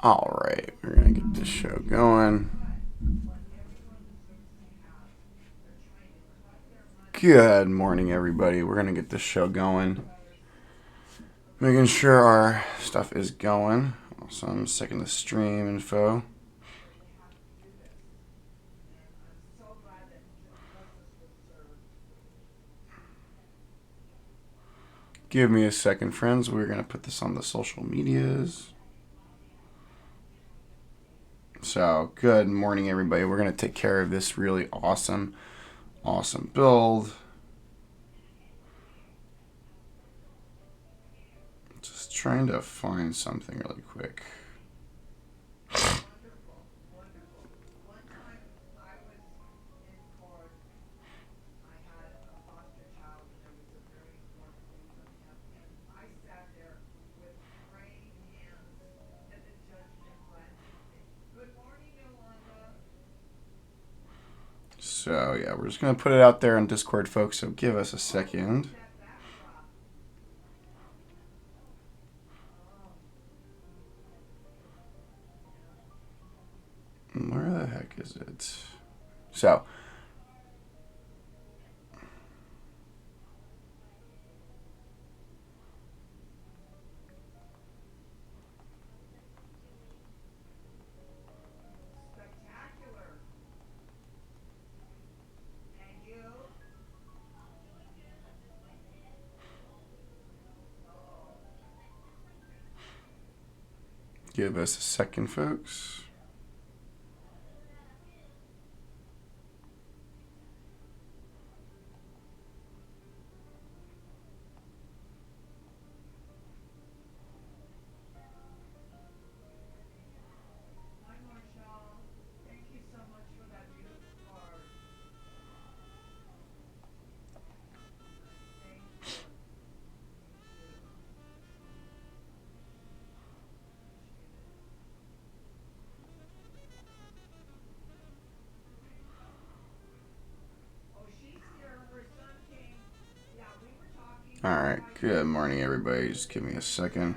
All right, we're going to get this show going. Good morning, everybody. We're going to get this show going. Making sure our stuff is going. Also, I'm checking the stream info. Give me a second, friends. We're going to put this on the social medias. So, good morning, everybody. We're going to take care of this really awesome build. Just trying to find something really quick. So, yeah, we're just going to put it out there on Discord, folks, so give us a second. Where the heck is it? So, give us a second, folks. All right, good morning, everybody. Just give me a second.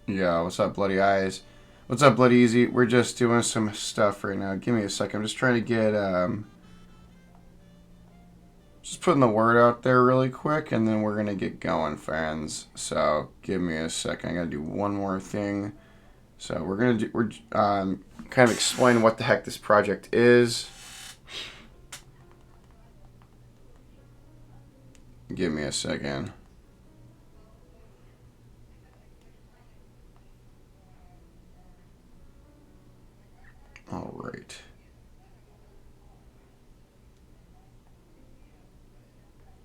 Yeah, what's up, Bloody Eyes? What's up, Bloody Easy? We're just doing some stuff right now. Give me a second. I'm just trying to get, just putting the word out there really quick, and then we're going to get going, fans. So, give me a second. I got to do one more thing. So, we're kind of explain what the heck this project is. Give me a second. All right.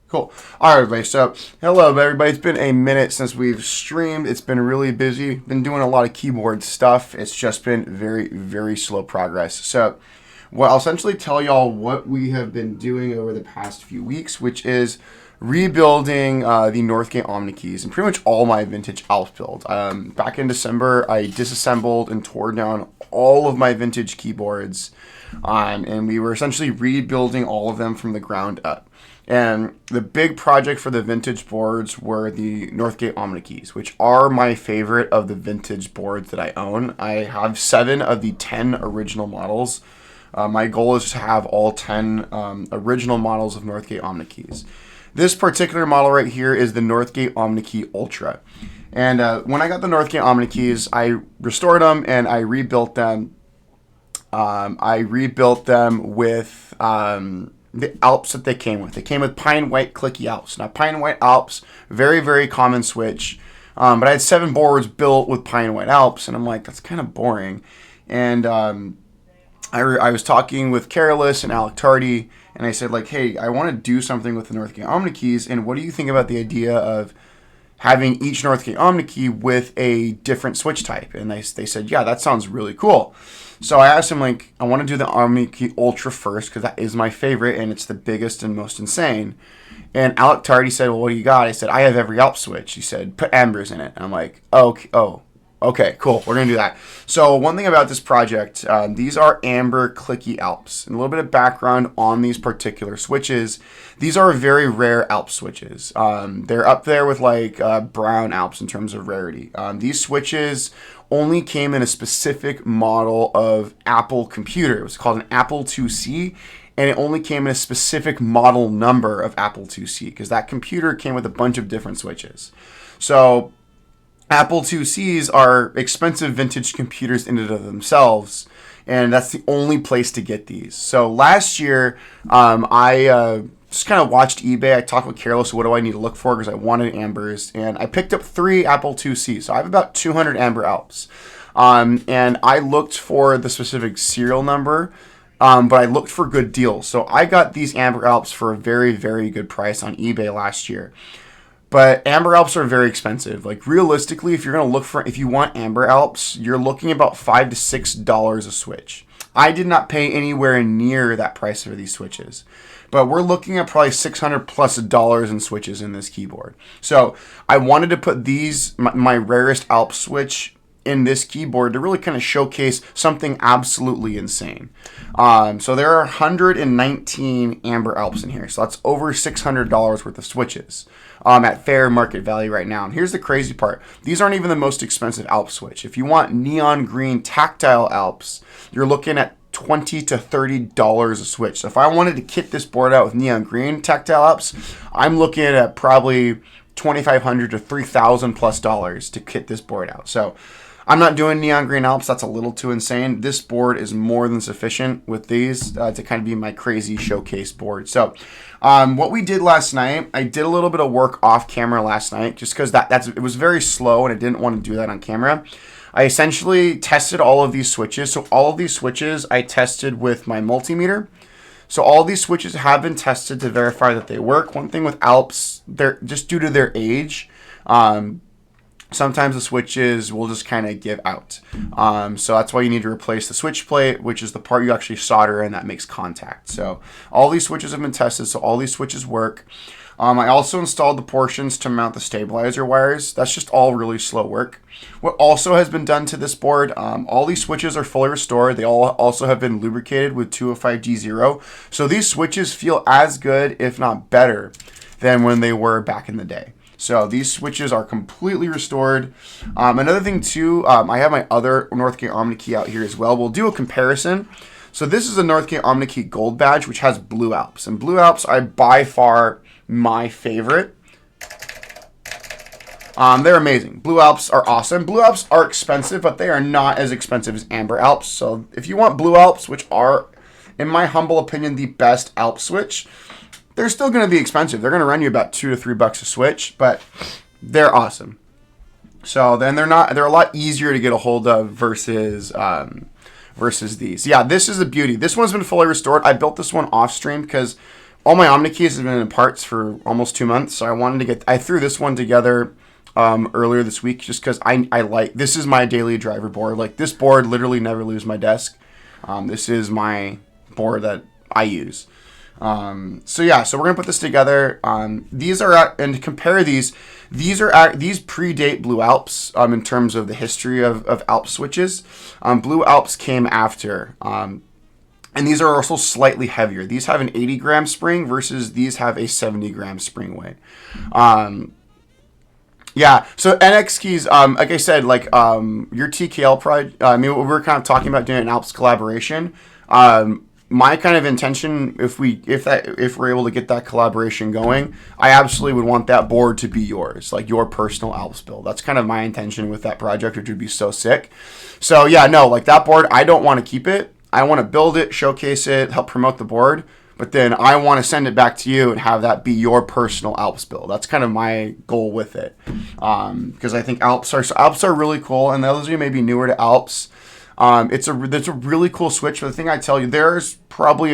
Cool. All right, everybody. So, hello, everybody. It's been a minute since we've streamed. It's been really busy. Been doing a lot of keyboard stuff. It's just been very, very slow progress. So, well, I'll essentially tell y'all what we have been doing over the past few weeks, which is rebuilding the Northgate OmniKeys and pretty much all my vintage Alps build. Back in December, I disassembled and tore down all of my vintage keyboards, and we were essentially rebuilding all of them from the ground up. And the big project for the vintage boards were the Northgate OmniKeys, which are my favorite of the vintage boards that I own. I have 7 of the 10 original models. My goal is to have all 10 original models of Northgate OmniKeys. This particular model right here is the Northgate OmniKey Ultra. And when I got the Northgate OmniKeys, I restored them and I rebuilt them. With the Alps that they came with. They came with Pine White Clicky Alps. Now, Pine White Alps, very, very common switch. But I had 7 boards built with pine white Alps, and I'm like, that's kind of boring. And I was talking with Careless and Alec Tardy, and I said, like, hey, I want to do something with the Northgate OmniKeys, and what do you think about the idea of having each Northgate OmniKey with a different switch type? And they said, yeah, that sounds really cool. So I asked him, like, I want to do the OmniKey Ultra first because that is my favorite and it's the biggest and most insane. And Alec Tardy said, well, what do you got? I said, I have every Alps switch. He said, put Ambers in it. And I'm like, okay, cool. We're going to do that. So one thing about this project, these are Amber clicky Alps. And a little bit of background on these particular switches. These are very rare Alps switches. They're up there with like brown Alps in terms of rarity. These switches only came in a specific model of Apple computer. It was called an Apple IIc. And it only came in a specific model number of Apple IIc because that computer came with a bunch of different switches. So Apple IIcs are expensive vintage computers in and of themselves, and that's the only place to get these. So last year, I just kind of watched eBay. I talked with Carlos, what do I need to look for, because I wanted Ambers, and I picked up 3 Apple IIcs. So I have about 200 Amber Alps, and I looked for the specific serial number, but I looked for good deals. So I got these Amber Alps for a very, very good price on eBay last year. But Amber Alps are very expensive. Like realistically, if you want Amber Alps, you're looking about $5 to $6 a switch. I did not pay anywhere near that price for these switches, but we're looking at probably $600+ in switches in this keyboard. So I wanted to put these, my rarest Alps switch, in this keyboard to really kind of showcase something absolutely insane. So there are 119 Amber Alps in here. So that's over $600 worth of switches at fair market value right now. And here's the crazy part. These aren't even the most expensive Alps switch. If you want neon green tactile Alps, you're looking at $20 to $30 a switch. So if I wanted to kit this board out with neon green tactile Alps, I'm looking at probably $2,500 to $3,000+ to kit this board out. So I'm not doing neon green Alps. That's a little too insane. This board is more than sufficient with these to kind of be my crazy showcase board. So what we did last night, I did a little bit of work off camera last night just because it was very slow and I didn't want to do that on camera. I essentially tested all of these switches. So all of these switches I tested with my multimeter. So all these switches have been tested to verify that they work. One thing with Alps, they're just due to their age, sometimes the switches will just kind of give out. So that's why you need to replace the switch plate, which is the part you actually solder and that makes contact. So all these switches have been tested, so all these switches work. I also installed the portions to mount the stabilizer wires. That's just all really slow work. What also has been done to this board, all these switches are fully restored. They all also have been lubricated with 205G0. So these switches feel as good, if not better, than when they were back in the day. So these switches are completely restored. Another thing too, I have my other Northgate OmniKey out here as well. We'll do a comparison. So this is a Northgate OmniKey Gold Badge, which has blue Alps. And blue Alps are by far my favorite. They're amazing. Blue Alps are awesome. Blue Alps are expensive, but they are not as expensive as Amber Alps. So if you want blue Alps, which are, in my humble opinion, the best Alps switch, they're still going to be expensive. They're going to run you about $2 to $3 a switch, but they're awesome. So then they're a lot easier to get a hold of versus these. Yeah, this is a beauty. This one's been fully restored. I built this one off stream because all my OmniKeys have been in parts for almost 2 months. So I threw this one together earlier this week just because this is my daily driver board. Like this board literally never leaves my desk. This is my board that I use. So we're gonna put this together. These predate Blue Alps in terms of the history of Alps switches. Blue Alps came after, and these are also slightly heavier. These have an 80-gram spring versus these have a 70-gram spring weight. So NX keys, like I said, like your TKL project. We were kind of talking about doing an Alps collaboration. My kind of intention, if we're able to get that collaboration going, I absolutely would want that board to be yours, like your personal Alps build. That's kind of my intention with that project, which would be so sick. So like that board, I don't want to keep it. I want to build it, showcase it, help promote the board. but then I want to send it back to you and have that be your personal Alps build. That's kind of my goal with it, because I think Alps are really cool. And those of you may be newer to Alps, it's a really cool switch. But the thing I tell you, there's probably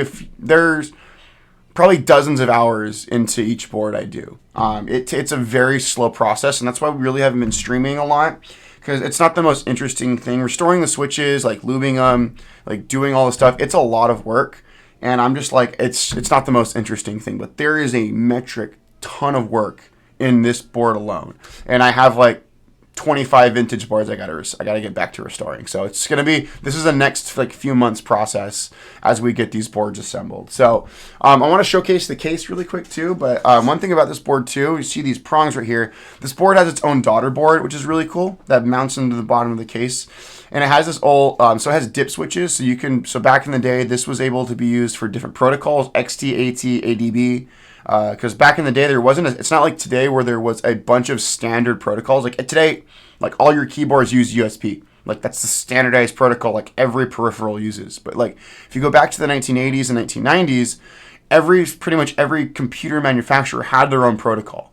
dozens of hours into each board I do. It's a very slow process, and that's why we really haven't been streaming a lot, because it's not the most interesting thing. Restoring the switches, like lubing them, like doing all the stuff, it's a lot of work. And I'm just like, it's not the most interesting thing, but there is a metric ton of work in this board alone. And I have like 25 vintage boards I gotta get back to restoring. So this is the next like few months process as we get these boards assembled. So I want to showcase the case really quick too. But one thing about this board too, you see these prongs right here. This board has its own daughter board, which is really cool. That mounts into the bottom of the case. And it has this old, so it has dip switches. So back in the day, this was able to be used for different protocols, XT, AT, ADB. Because back in the day, it's not like today where there was a bunch of standard protocols. Like today, like all your keyboards use USB. Like that's the standardized protocol like every peripheral uses. But like if you go back to the 1980s and 1990s, pretty much every computer manufacturer had their own protocol.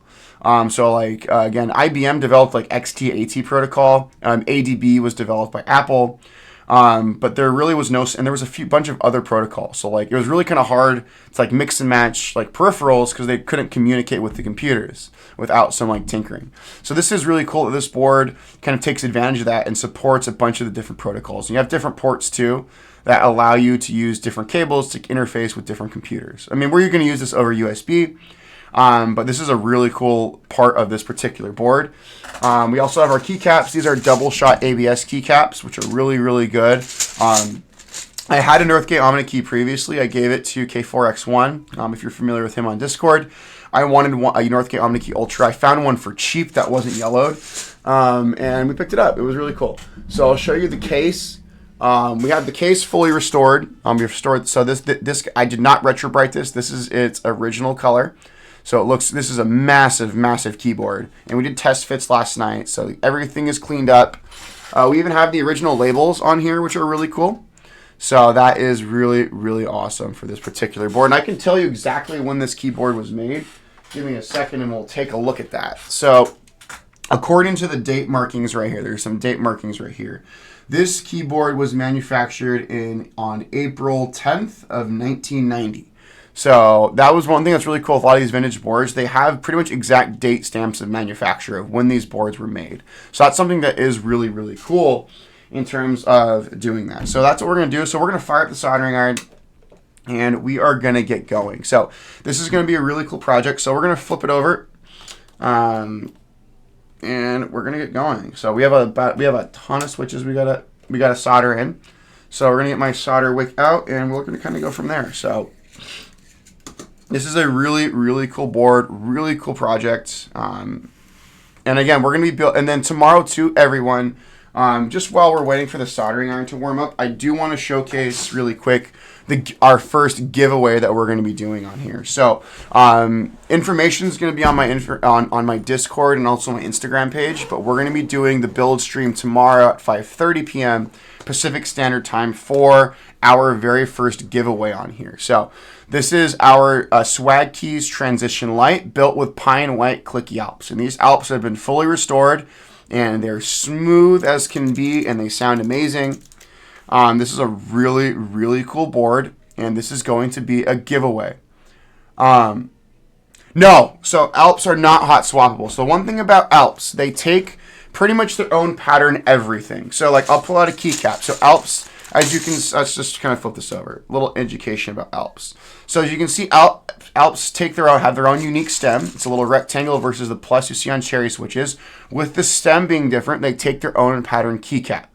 So like, again, IBM developed like XT-AT protocol. ADB was developed by Apple. But there really was and there was a bunch of other protocols. So like, it was really kind of hard to like mix and match like peripherals because they couldn't communicate with the computers without some like tinkering. So this is really cool that this board kind of takes advantage of that and supports a bunch of the different protocols. And you have different ports too that allow you to use different cables to interface with different computers. I mean, we're going to use this over USB. But this is a really cool part of this particular board. We also have our keycaps. These are double shot ABS keycaps, which are really, really good. I had a Northgate OmniKey previously. I gave it to K4X1. If you're familiar with him on Discord, I wanted a Northgate OmniKey Ultra. I found one for cheap that wasn't yellowed, and we picked it up. It was really cool. So I'll show you the case. We have the case fully restored. We restored. So this I did not retrobrite this. This is its original color. So this is a massive, massive keyboard. And we did test fits last night, so everything is cleaned up. We even have the original labels on here, which are really cool. So that is really, really awesome for this particular board. And I can tell you exactly when this keyboard was made. Give me a second and we'll take a look at that. So according to the date markings right here, there's some date markings right here. This keyboard was manufactured on April 10th of 1990. So that was one thing that's really cool with a lot of these vintage boards. They have pretty much exact date stamps of manufacture of when these boards were made. So that's something that is really, really cool in terms of doing that. So that's what we're going to do. So we're going to fire up the soldering iron and we are going to get going. So this is going to be a really cool project. So we're going to flip it over and we're going to get going. So we have a ton of switches we got to solder in. So we're going to get my solder wick out and we're going to kind of go from there. So this is a really, really cool board, really cool project. And again, we're going to be built. And then tomorrow too, everyone, just while we're waiting for the soldering iron to warm up, I do want to showcase really quick our first giveaway that we're going to be doing on here. So information is going to be on my Discord and also my Instagram page. But we're going to be doing the build stream tomorrow at 5:30 p.m. Pacific Standard Time for our very first giveaway on here. So this is our Swag Keys Transition Light built with pine white clicky Alps. And these Alps have been fully restored and they're smooth as can be and they sound amazing. This is a really, really cool board and this is going to be a giveaway. No, so Alps are not hot swappable. So one thing about Alps, they take pretty much their own pattern everything. So like I'll pull out a keycap. So Alps, as you can, let's just kind of flip this over. A little education about Alps. So as you can see, Alps have their own unique stem. It's a little rectangle versus the plus you see on cherry switches. With the stem being different, they take their own pattern keycap.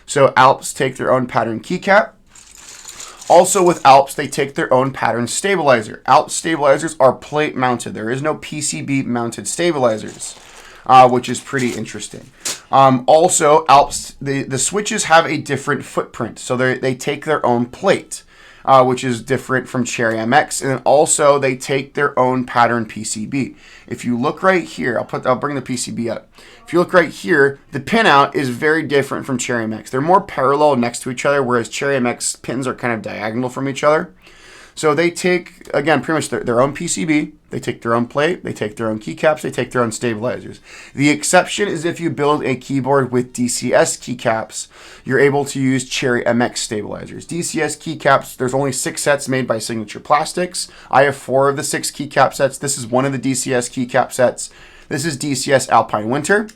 So Alps take their own pattern keycap. Also with Alps, they take their own pattern stabilizer. Alps stabilizers are plate mounted. There is no PCB mounted stabilizers, which is pretty interesting. Also, Alps, the switches have a different footprint. So they take their own plate, which is different from Cherry MX. And then also they take their own pattern PCB. If you look right here, I'll bring the PCB up. If you look right here, the pinout is very different from Cherry MX. They're more parallel next to each other, whereas Cherry MX pins are kind of diagonal from each other. So they take, again, pretty much their own PCB, they take their own plate, they take their own keycaps, they take their own stabilizers. The exception is if you build a keyboard with DCS keycaps, you're able to use Cherry MX stabilizers. DCS keycaps, there's only 6 sets made by Signature Plastics. I have 4 of the 6 keycap sets. This is one of the DCS keycap sets. This is DCS Alpine Winter,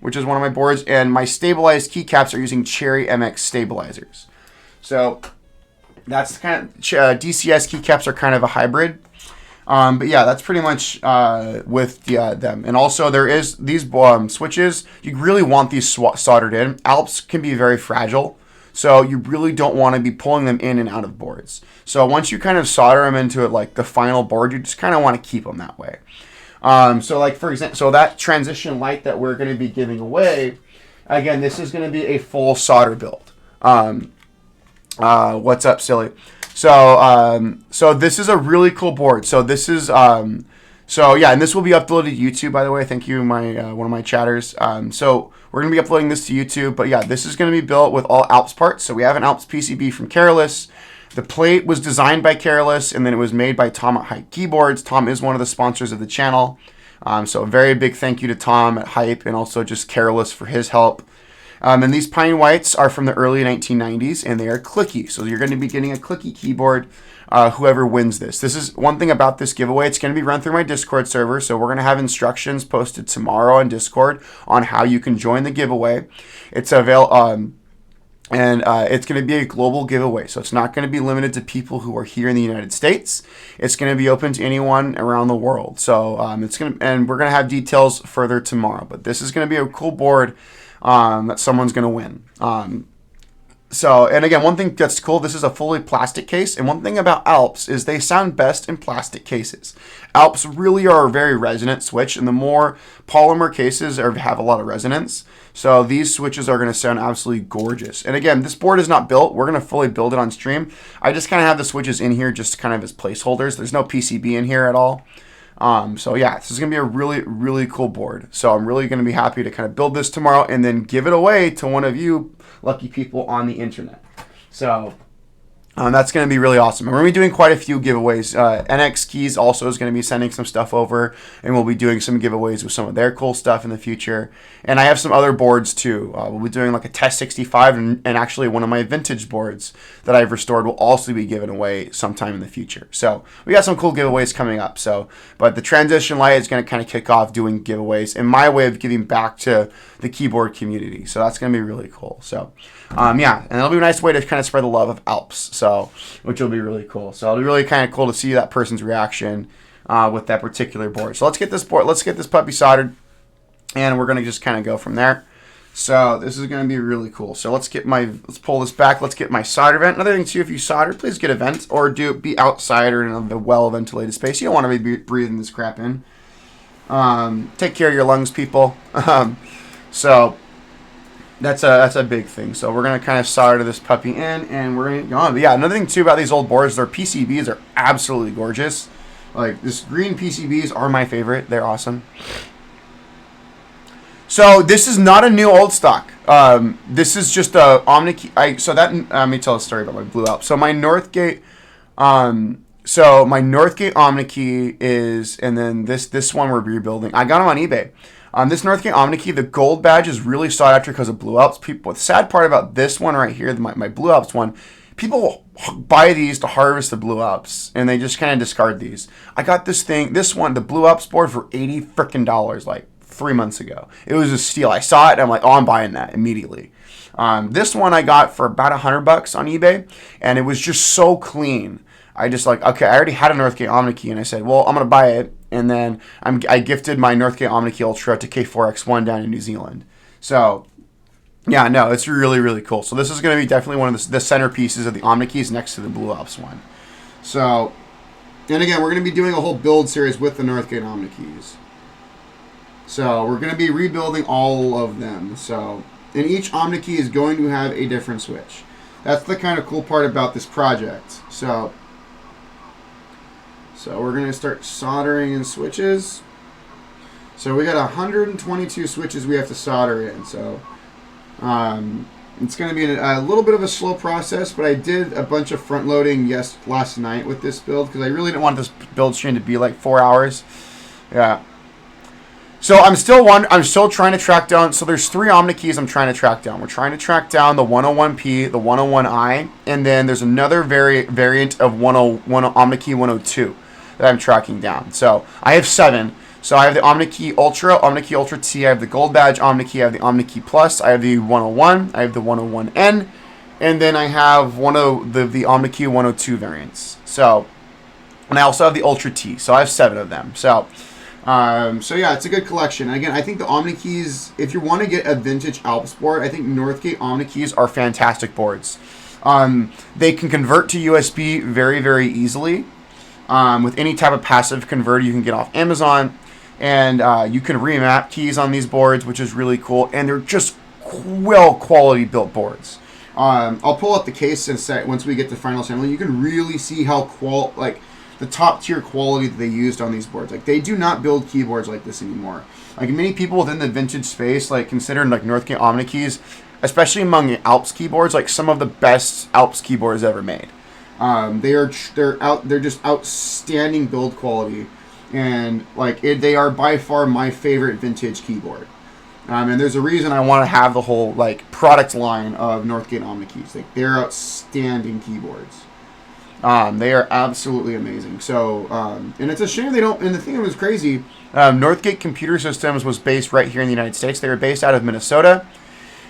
which is one of my boards, and my stabilized keycaps are using Cherry MX stabilizers. So that's kind of, DCS keycaps are kind of a hybrid. But yeah, that's pretty much with them. And also there is these switches, you really want these soldered in. Alps can be very fragile, so you really don't want to be pulling them in and out of boards. So once you kind of solder them into it, like the final board, you just kind of want to keep them that way. So like for example, so that transition light that we're going to be giving away, again, this is going to be a full solder build. What's up, silly? So this is a really cool board. So this is so yeah, and this will be uploaded to YouTube, by the way. Thank you, my one of my chatters. So we're gonna be uploading this to YouTube, but yeah, this is gonna be built with all Alps parts. So we have an Alps PCB from Careless. The plate was designed by Careless, and then it was made by Tom at Hype Keyboards. Tom is one of the sponsors of the channel. So a very big thank you to Tom at Hype, and also just Careless for his help. And these Pine Whites are from the early 1990s, and they are clicky. So you're going to be getting a clicky keyboard, whoever wins this. This is one thing about this giveaway. It's going to be run through my Discord server. So we're going to have instructions posted tomorrow on Discord on how you can join the giveaway. It's available. It's going to be a global giveaway, so it's not going to be limited to people who are here in the United States. It's going to be open to anyone around the world. So and we're going to have details further tomorrow. But this is going to be a cool board that someone's going to win. And again, one thing that's cool, this is a fully plastic case, and one thing about Alps is they sound best in plastic cases. Alps really are a very resonant switch, and the more polymer cases have a lot of resonance. So these switches are going to sound absolutely gorgeous. And again, this board is not built. We're going to fully build it on stream. I just kind of have the switches in here just kind of as placeholders. There's no PCB in here at all. So yeah, this is going to be a really, really cool board. So I'm really going to be happy to kind of build this tomorrow and then give it away to one of you lucky people on the internet. So that's going to be really awesome. And we're going to be doing quite a few giveaways. NX Keys also is going to be sending some stuff over, and we'll be doing some giveaways with some of their cool stuff in the future. And I have some other boards too. We'll be doing like a Test 65, and actually one of my vintage boards that I've restored will also be given away sometime in the future. So we got some cool giveaways coming up. But the transition light is going to kind of kick off doing giveaways and my way of giving back to the keyboard community. So that's going to be really cool. So yeah, and it'll be a nice way to kind of spread the love of Alps. So, which will be really cool. So it'll be really kind of cool to see that person's reaction with that particular board. So let's get this puppy soldered, and we're gonna just kind of go from there. So this is gonna be really cool. So let's pull this back. Let's get my solder vent. Another thing too, if you solder, please get a vent or be outside or in a well ventilated space. You don't want to be breathing this crap in. Take care of your lungs, people. So that's a big thing. So we're going to kind of solder this puppy in, and we're going to go on. But yeah, another thing too about these old boards, their PCBs are absolutely gorgeous. Like, this green PCBs are my favorite. They're awesome. So this is not a new old stock. This is just a OmniKey. Let me tell a story about my Blue Alps. So my Northgate OmniKey is, and then this one we're rebuilding. I got them on eBay. This Northgate OmniKey, the gold badge is really sought after because of Blue Alps. The sad part about this one right here, my Blue Alps one, people buy these to harvest the Blue Alps, and they just kind of discard these. I got the Blue Alps board for $80 frickin' like 3 months ago. It was a steal. I saw it, and I'm like, oh, I'm buying that immediately. This one I got for about $100 on eBay, and it was just so clean. I just I already had a Northgate OmniKey, and I said, well, I'm going to buy it. And then I gifted my Northgate OmniKey Ultra to K4X1 down in New Zealand. So, yeah, no, it's really, really cool. So this is going to be definitely one of the centerpieces of the OmniKeys next to the Blue Alps one. So, and again, we're going to be doing a whole build series with the Northgate OmniKeys. So we're going to be rebuilding all of them. So, and each OmniKey is going to have a different switch. That's the kind of cool part about this project. So we're going to start soldering in switches. So we got 122 switches we have to solder in. So It's going to be a little bit of a slow process, but I did a bunch of front loading last night with this build because I really didn't want this build stream to be like 4 hours. Yeah. So I'm still trying to track down. So there's 3 OmniKeys I'm trying to track down. We're trying to track down the 101P, the 101I, and then there's another variant of OmniKey 102 that I'm tracking down. So I have 7. So I have the OmniKey Ultra, OmniKey Ultra T, I have the Gold Badge OmniKey, I have the OmniKey Plus, I have the 101, I have the 101N, and then I have the OmniKey 102 variants. So, and I also have the Ultra T. So I have 7 of them. So yeah, it's a good collection. And again, I think the OmniKeys, if you want to get a vintage Alps board, I think Northgate OmniKeys are fantastic boards. They can convert to USB very, very easily. With any type of passive converter you can get off Amazon. And you can remap keys on these boards, which is really cool. And they're just well quality built boards. I'll pull up the case once we get to final assembly. You can really see how the top tier quality that they used on these boards. Like, they do not build keyboards like this anymore. Like, many people within the vintage space consider Northgate OmniKeys, especially among the Alps keyboards, like some of the best Alps keyboards ever made. They're just outstanding build quality. And they are by far my favorite vintage keyboard. And there's a reason I want to have the whole product line of Northgate OmniKeys. They're outstanding keyboards. They are absolutely amazing. So, and it's a shame they don't. And the thing that was crazy, Northgate Computer Systems was based right here in the United States. They were based out of Minnesota,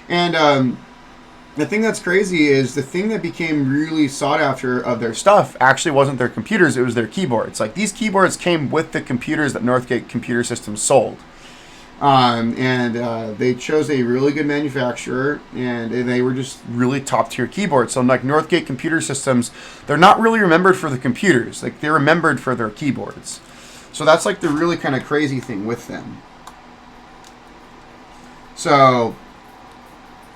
and the thing that's crazy is the thing that became really sought after of their stuff actually wasn't their computers, it was their keyboards. These keyboards came with the computers that Northgate Computer Systems sold. They chose a really good manufacturer, and they were just really top-tier keyboards. So Northgate Computer Systems, they're not really remembered for the computers. They're remembered for their keyboards. So that's the really kind of crazy thing with them. So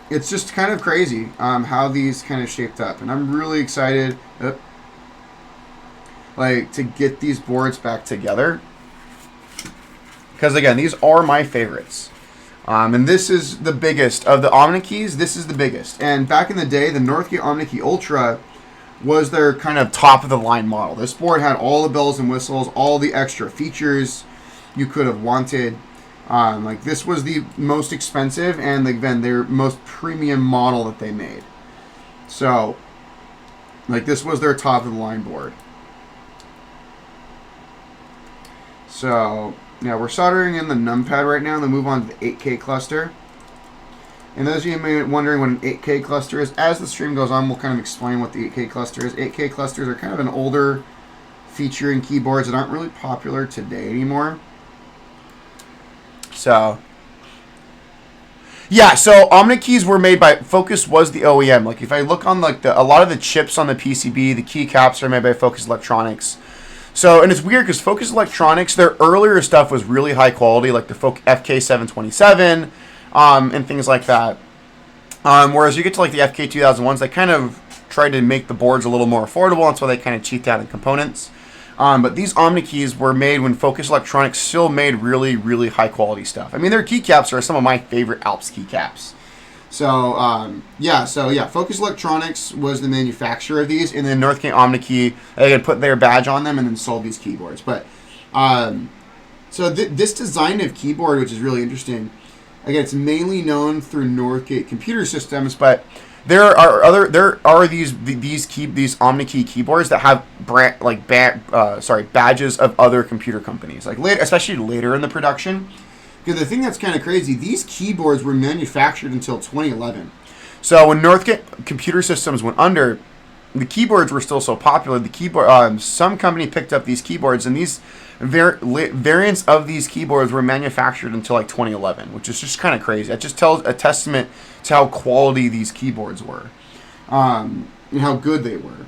it's just kind of crazy how these kind of shaped up. And I'm really excited to get these boards back together. Because, again, these are my favorites. And this is the biggest. Of the OmniKeys, this is the biggest. And back in the day, the Northgate OmniKey Ultra was their kind of top-of-the-line model. This board had all the bells and whistles, all the extra features you could have wanted. This was the most expensive and again their most premium model that they made. So, this was their top of the line board. So, yeah, we're soldering in the numpad right now, and then move on to the 8K cluster. And those of you who may be wondering what an 8K cluster is, as the stream goes on, we'll kind of explain what the 8K cluster is. 8K clusters are kind of an older feature in keyboards that aren't really popular today anymore. So, yeah, so OmniKeys were made by, Focus was the OEM. If I look on a lot of the chips on the PCB, the keycaps are made by Focus Electronics. So, and it's weird because Focus Electronics, their earlier stuff was really high quality, like the FK727 and things like that. Whereas you get to the FK2001s, they kind of tried to make the boards a little more affordable. That's why they kind of cheaped out in components. But these OmniKeys were made when Focus Electronics still made really, really high-quality stuff. I mean, their keycaps are some of my favorite Alps keycaps. So, Focus Electronics was the manufacturer of these, and then Northgate OmniKey, they had put their badge on them and then sold these keyboards. But, this design of keyboard, which is really interesting, again, it's mainly known through Northgate Computer Systems, but there are these OmniKey keyboards that have badges of other computer companies, especially later in the production. Because the thing that's kind of crazy, these keyboards were manufactured until 2011. So when Northgate Computer Systems went under, the keyboards were still so popular. Some company picked up these keyboards, and these variants of these keyboards were manufactured until 2011, which is just kind of crazy. That just tells a testament to how quality these keyboards were, and how good they were.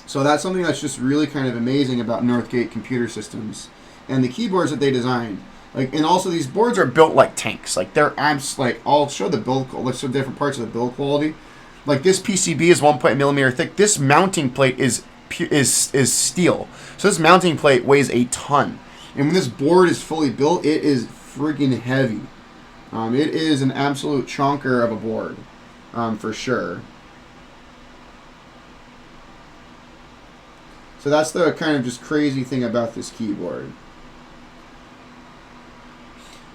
So that's something that's just really kind of amazing about Northgate Computer Systems and the keyboards that they designed. And also these boards are built like tanks. They're I'll show the build. Let's show different parts of the build quality. This PCB is 1.0mm thick. This mounting plate is steel. So this mounting plate weighs a ton. And when this board is fully built, it is freaking heavy. It is an absolute chonker of a board. for sure. So that's the kind of just crazy thing about this keyboard.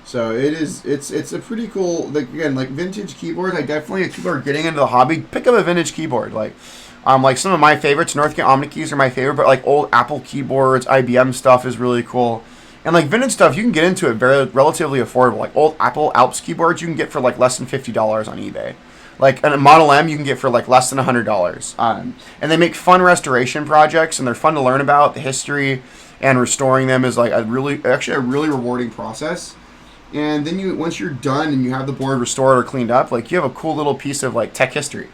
So it's a pretty cool, like, again, like vintage keyboards. I definitely, if people are getting into the hobby, pick up a vintage keyboard. Like some of my favorites, Northgate OmniKeys are my favorite, but like old Apple keyboards, IBM stuff is really cool. And like vintage stuff, you can get into it very relatively affordable. Like old Apple Alps keyboards, you can get for like less than $50 on eBay. Like a Model M, you can get for like less than $100. And they make fun restoration projects, and they're fun to learn about. The history and restoring them is like a really rewarding process. And then once you're done and you have the board restored or cleaned up, like you have a cool little piece of like tech history.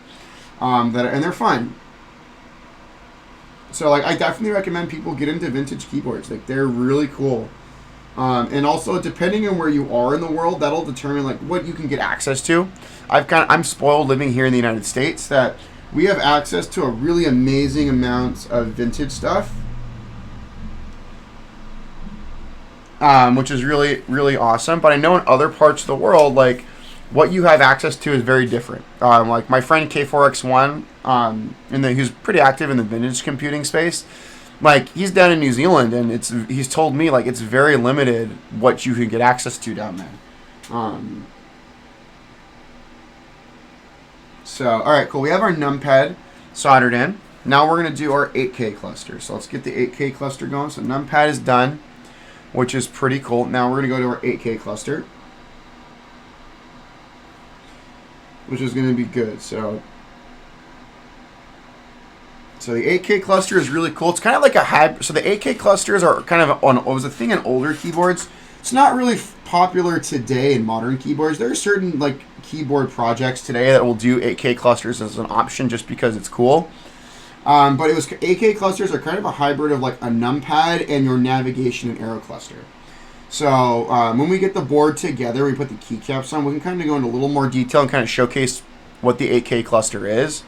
And they're fun. So like I definitely recommend people get into vintage keyboards. Like they're really cool. And also depending on where you are in the world, that'll determine like what you can get access to. I'm spoiled living here in the United States that we have access to a really amazing amount of vintage stuff. Which is really, really awesome. But I know in other parts of the world, like, what you have access to is very different. Like, my friend K4X1, who's pretty active in the vintage computing space, like, he's down in New Zealand, and he's told me, like, it's very limited what you can get access to down there. So, all right, cool. We have our numpad soldered in. Now we're going to do our 8K cluster. So let's get the 8K cluster going. So numpad is done, which is pretty cool. Now we're going to go to our 8K cluster, which is going to be good. So the 8K cluster is really cool. It's kind of like a hybrid. So the 8K clusters are kind of it was a thing in older keyboards. It's not really popular today in modern keyboards. There are certain like keyboard projects today that will do 8K clusters as an option just because it's cool. But 8K clusters are kind of a hybrid of like a numpad and your navigation and arrow cluster. So when we get the board together, we put the keycaps on, we can kind of go into a little more detail and kind of showcase what the 8K cluster is.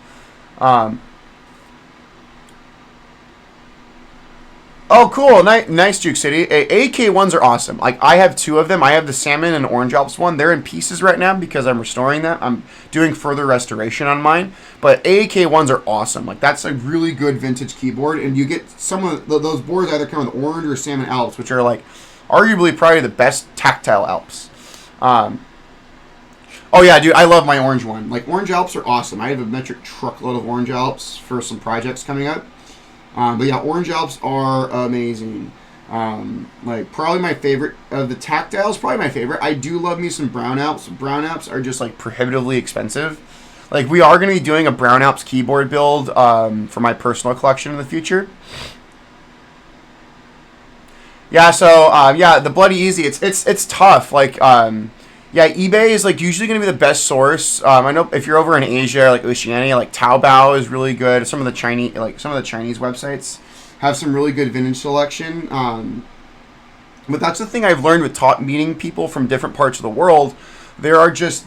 Oh, cool. Nice, Juke City. 8K ones are awesome. Like, I have two of them. I have the Salmon and Orange Alps one. They're in pieces right now because I'm restoring them. I'm doing further restoration on mine. But 8K ones are awesome. Like, that's a really good vintage keyboard. And you get some of those boards either come with Orange or Salmon Alps, which are, like, arguably probably the best tactile Alps. Oh, yeah, dude, I love my Orange one. Like, Orange Alps are awesome. I have a metric truckload of Orange Alps for some projects coming up. But yeah, Orange Alps are amazing. Like, probably my favorite of the tactiles, probably my favorite. I do love me some Brown Alps. Brown Alps are just, like, prohibitively expensive. Like, we are going to be doing a Brown Alps keyboard build for my personal collection in the future. Yeah, so, yeah, the Bloody Easy, it's tough. Like, yeah, eBay is like usually going to be the best source. I know if you're over in Asia, like Oceania, like Taobao is really good. Some of the Chinese websites have some really good vintage selection. But that's the thing I've learned with meeting people from different parts of the world. There are just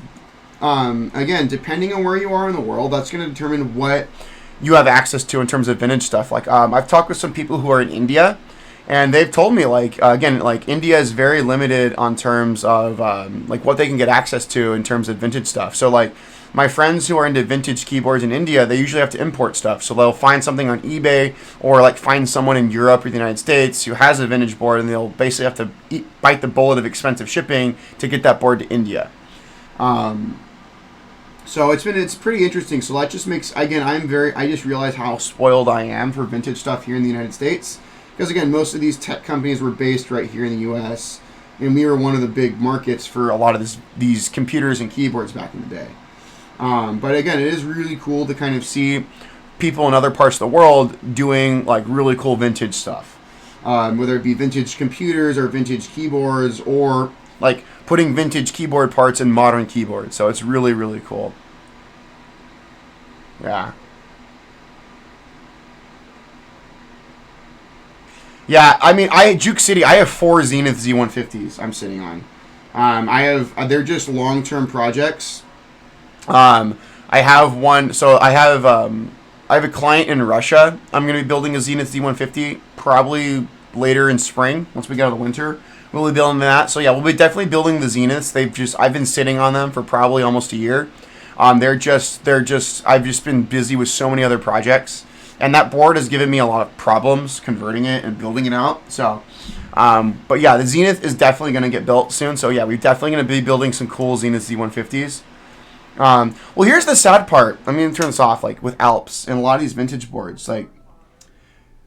again, depending on where you are in the world, that's going to determine what you have access to in terms of vintage stuff. Like I've talked with some people who are in India. And they've told me, like, again, like, India is very limited on terms of, like, what they can get access to in terms of vintage stuff. So, like, my friends who are into vintage keyboards in India, they usually have to import stuff. So they'll find something on eBay or, like, find someone in Europe or the United States who has a vintage board, and they'll basically have to bite the bullet of expensive shipping to get that board to India. So it's pretty interesting. So that just makes, again, I just realized how spoiled I am for vintage stuff here in the United States. Because, again, most of these tech companies were based right here in the U.S., and we were one of the big markets for a lot of these computers and keyboards back in the day. But, again, it is really cool to kind of see people in other parts of the world doing, like, really cool vintage stuff. Whether it be vintage computers or vintage keyboards or, like, putting vintage keyboard parts in modern keyboards. So it's really, really cool. Yeah. Yeah, I mean, Juke City, I have 4 Zenith Z150s I'm sitting on. They're just long-term projects. I have one, so I have a client in Russia. I'm going to be building a Zenith Z150 probably later in spring, once we get out of the winter. We'll be building that. So yeah, we'll be definitely building the Zeniths. I've been sitting on them for probably almost a year. I've just been busy with so many other projects, and that board has given me a lot of problems converting it and building it out. So, but yeah, the Zenith is definitely going to get built soon. So yeah, we're definitely going to be building some cool Zenith Z150s. Well, here's the sad part. I'm going to turn this off. Like with Alps and a lot of these vintage boards, like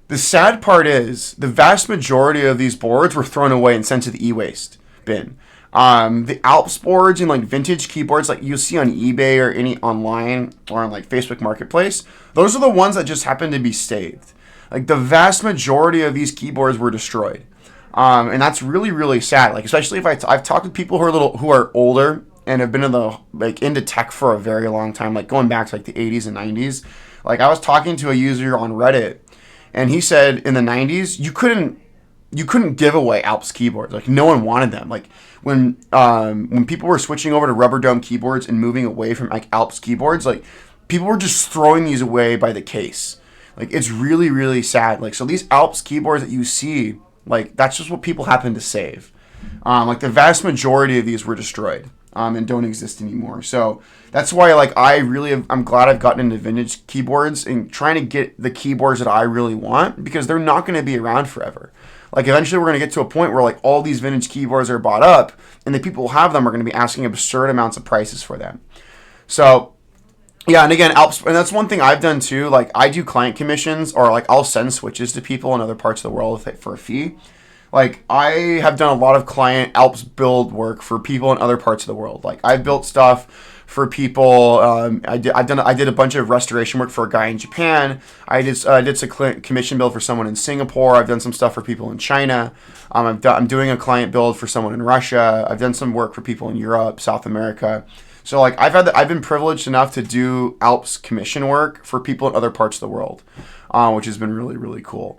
the sad part is the vast majority of these boards were thrown away and sent to the e-waste bin. The Alps boards and like vintage keyboards like you see on eBay or any online or on like Facebook Marketplace, those are the ones that just happen to be saved. Like the vast majority of these keyboards were destroyed. And that's really, really sad. Like, especially if I've talked to people who are older and have been into tech for a very long time, like going back to like the 80s and 90s. Like I was talking to a user on Reddit, and he said in the 90s you couldn't give away Alps keyboards. Like no one wanted them. Like when people were switching over to rubber dome keyboards and moving away from like Alps keyboards, like people were just throwing these away by the case. Like it's really, really sad. Like so these Alps keyboards that you see, like that's just what people happen to save. Like the vast majority of these were destroyed and don't exist anymore. So that's why like I'm glad I've gotten into vintage keyboards and trying to get the keyboards that I really want, because they're not going to be around forever. Like eventually we're going to get to a point where like all these vintage keyboards are bought up, and the people who have them are going to be asking absurd amounts of prices for them. So yeah, and again, Alps, and that's one thing I've done too. Like I do client commissions, or like I'll send switches to people in other parts of the world for a fee. Like I have done a lot of client Alps build work for people in other parts of the world. Like I've built stuff for people. I did a bunch of restoration work for a guy in Japan. I did some commission build for someone in Singapore. I've done some stuff for people in China. I'm doing a client build for someone in Russia. I've done some work for people in Europe, South America. So like I've been privileged enough to do Alps commission work for people in other parts of the world, which has been really, really cool.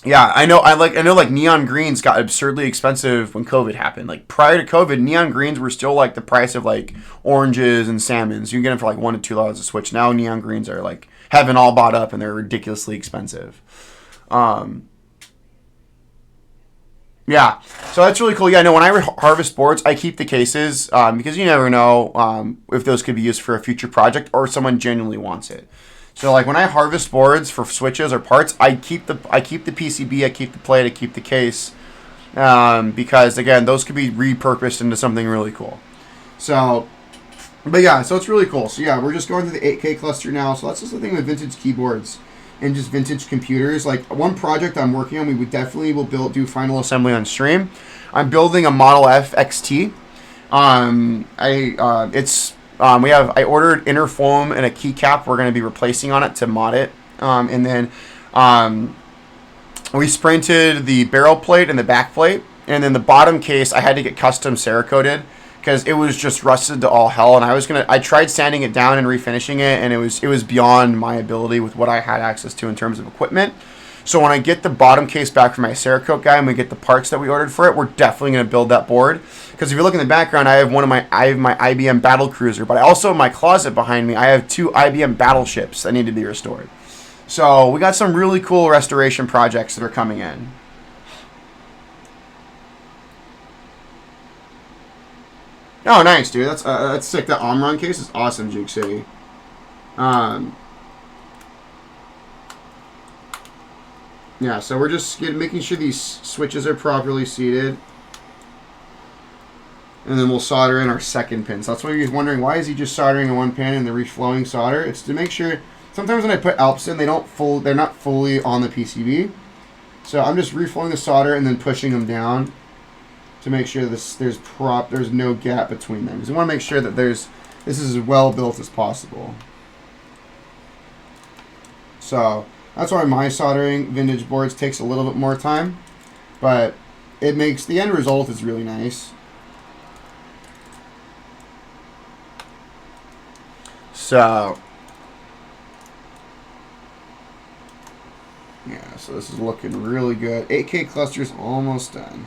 Yeah, I know like neon greens got absurdly expensive when COVID happened. Like prior to COVID, neon greens were still like the price of like oranges and salmons. You can get them for like $1 to $2 a switch. Now neon greens are like have been all bought up and they're ridiculously expensive. Yeah, so that's really cool. Yeah, no, when I harvest boards, I keep the cases because you never know if those could be used for a future project or someone genuinely wants it. So like when I harvest boards for switches or parts, I keep the PCB, I keep the plate, I keep the case, because again, those could be repurposed into something really cool. So, but yeah, so it's really cool. So yeah, we're just going through the 8K cluster now. So that's just the thing with vintage keyboards and just vintage computers. Like one project I'm working on, will do final assembly on stream. I'm building a Model F XT. I ordered inner foam and a keycap we're going to be replacing on it to mod it. And then we sprinted the barrel plate and the back plate. And then the bottom case, I had to get custom Cerakoted because it was just rusted to all hell. And I tried sanding it down and refinishing it, and it was beyond my ability with what I had access to in terms of equipment. So when I get the bottom case back from my Cerakote guy and we get the parts that we ordered for it, we're definitely going to build that board. Because if you look in the background, I have my IBM battle cruiser, but I also in my closet behind me, I have 2 IBM battleships that need to be restored. So we got some really cool restoration projects that are coming in. Oh, nice, dude. That's sick. That Omron case is awesome, Juke City. Yeah, so we're just making sure these switches are properly seated. And then we'll solder in our second pin. So that's why you're wondering, why is he just soldering in one pin and the reflowing solder? It's to make sure, sometimes when I put Alps in, they're not fully on the PCB. So I'm just reflowing the solder and then pushing them down to make sure there's no gap between them. Because we want to make sure that this is as well built as possible. So that's why my soldering vintage boards takes a little bit more time, but it makes the end result is really nice. So yeah, so this is looking really good. 8K cluster's almost done.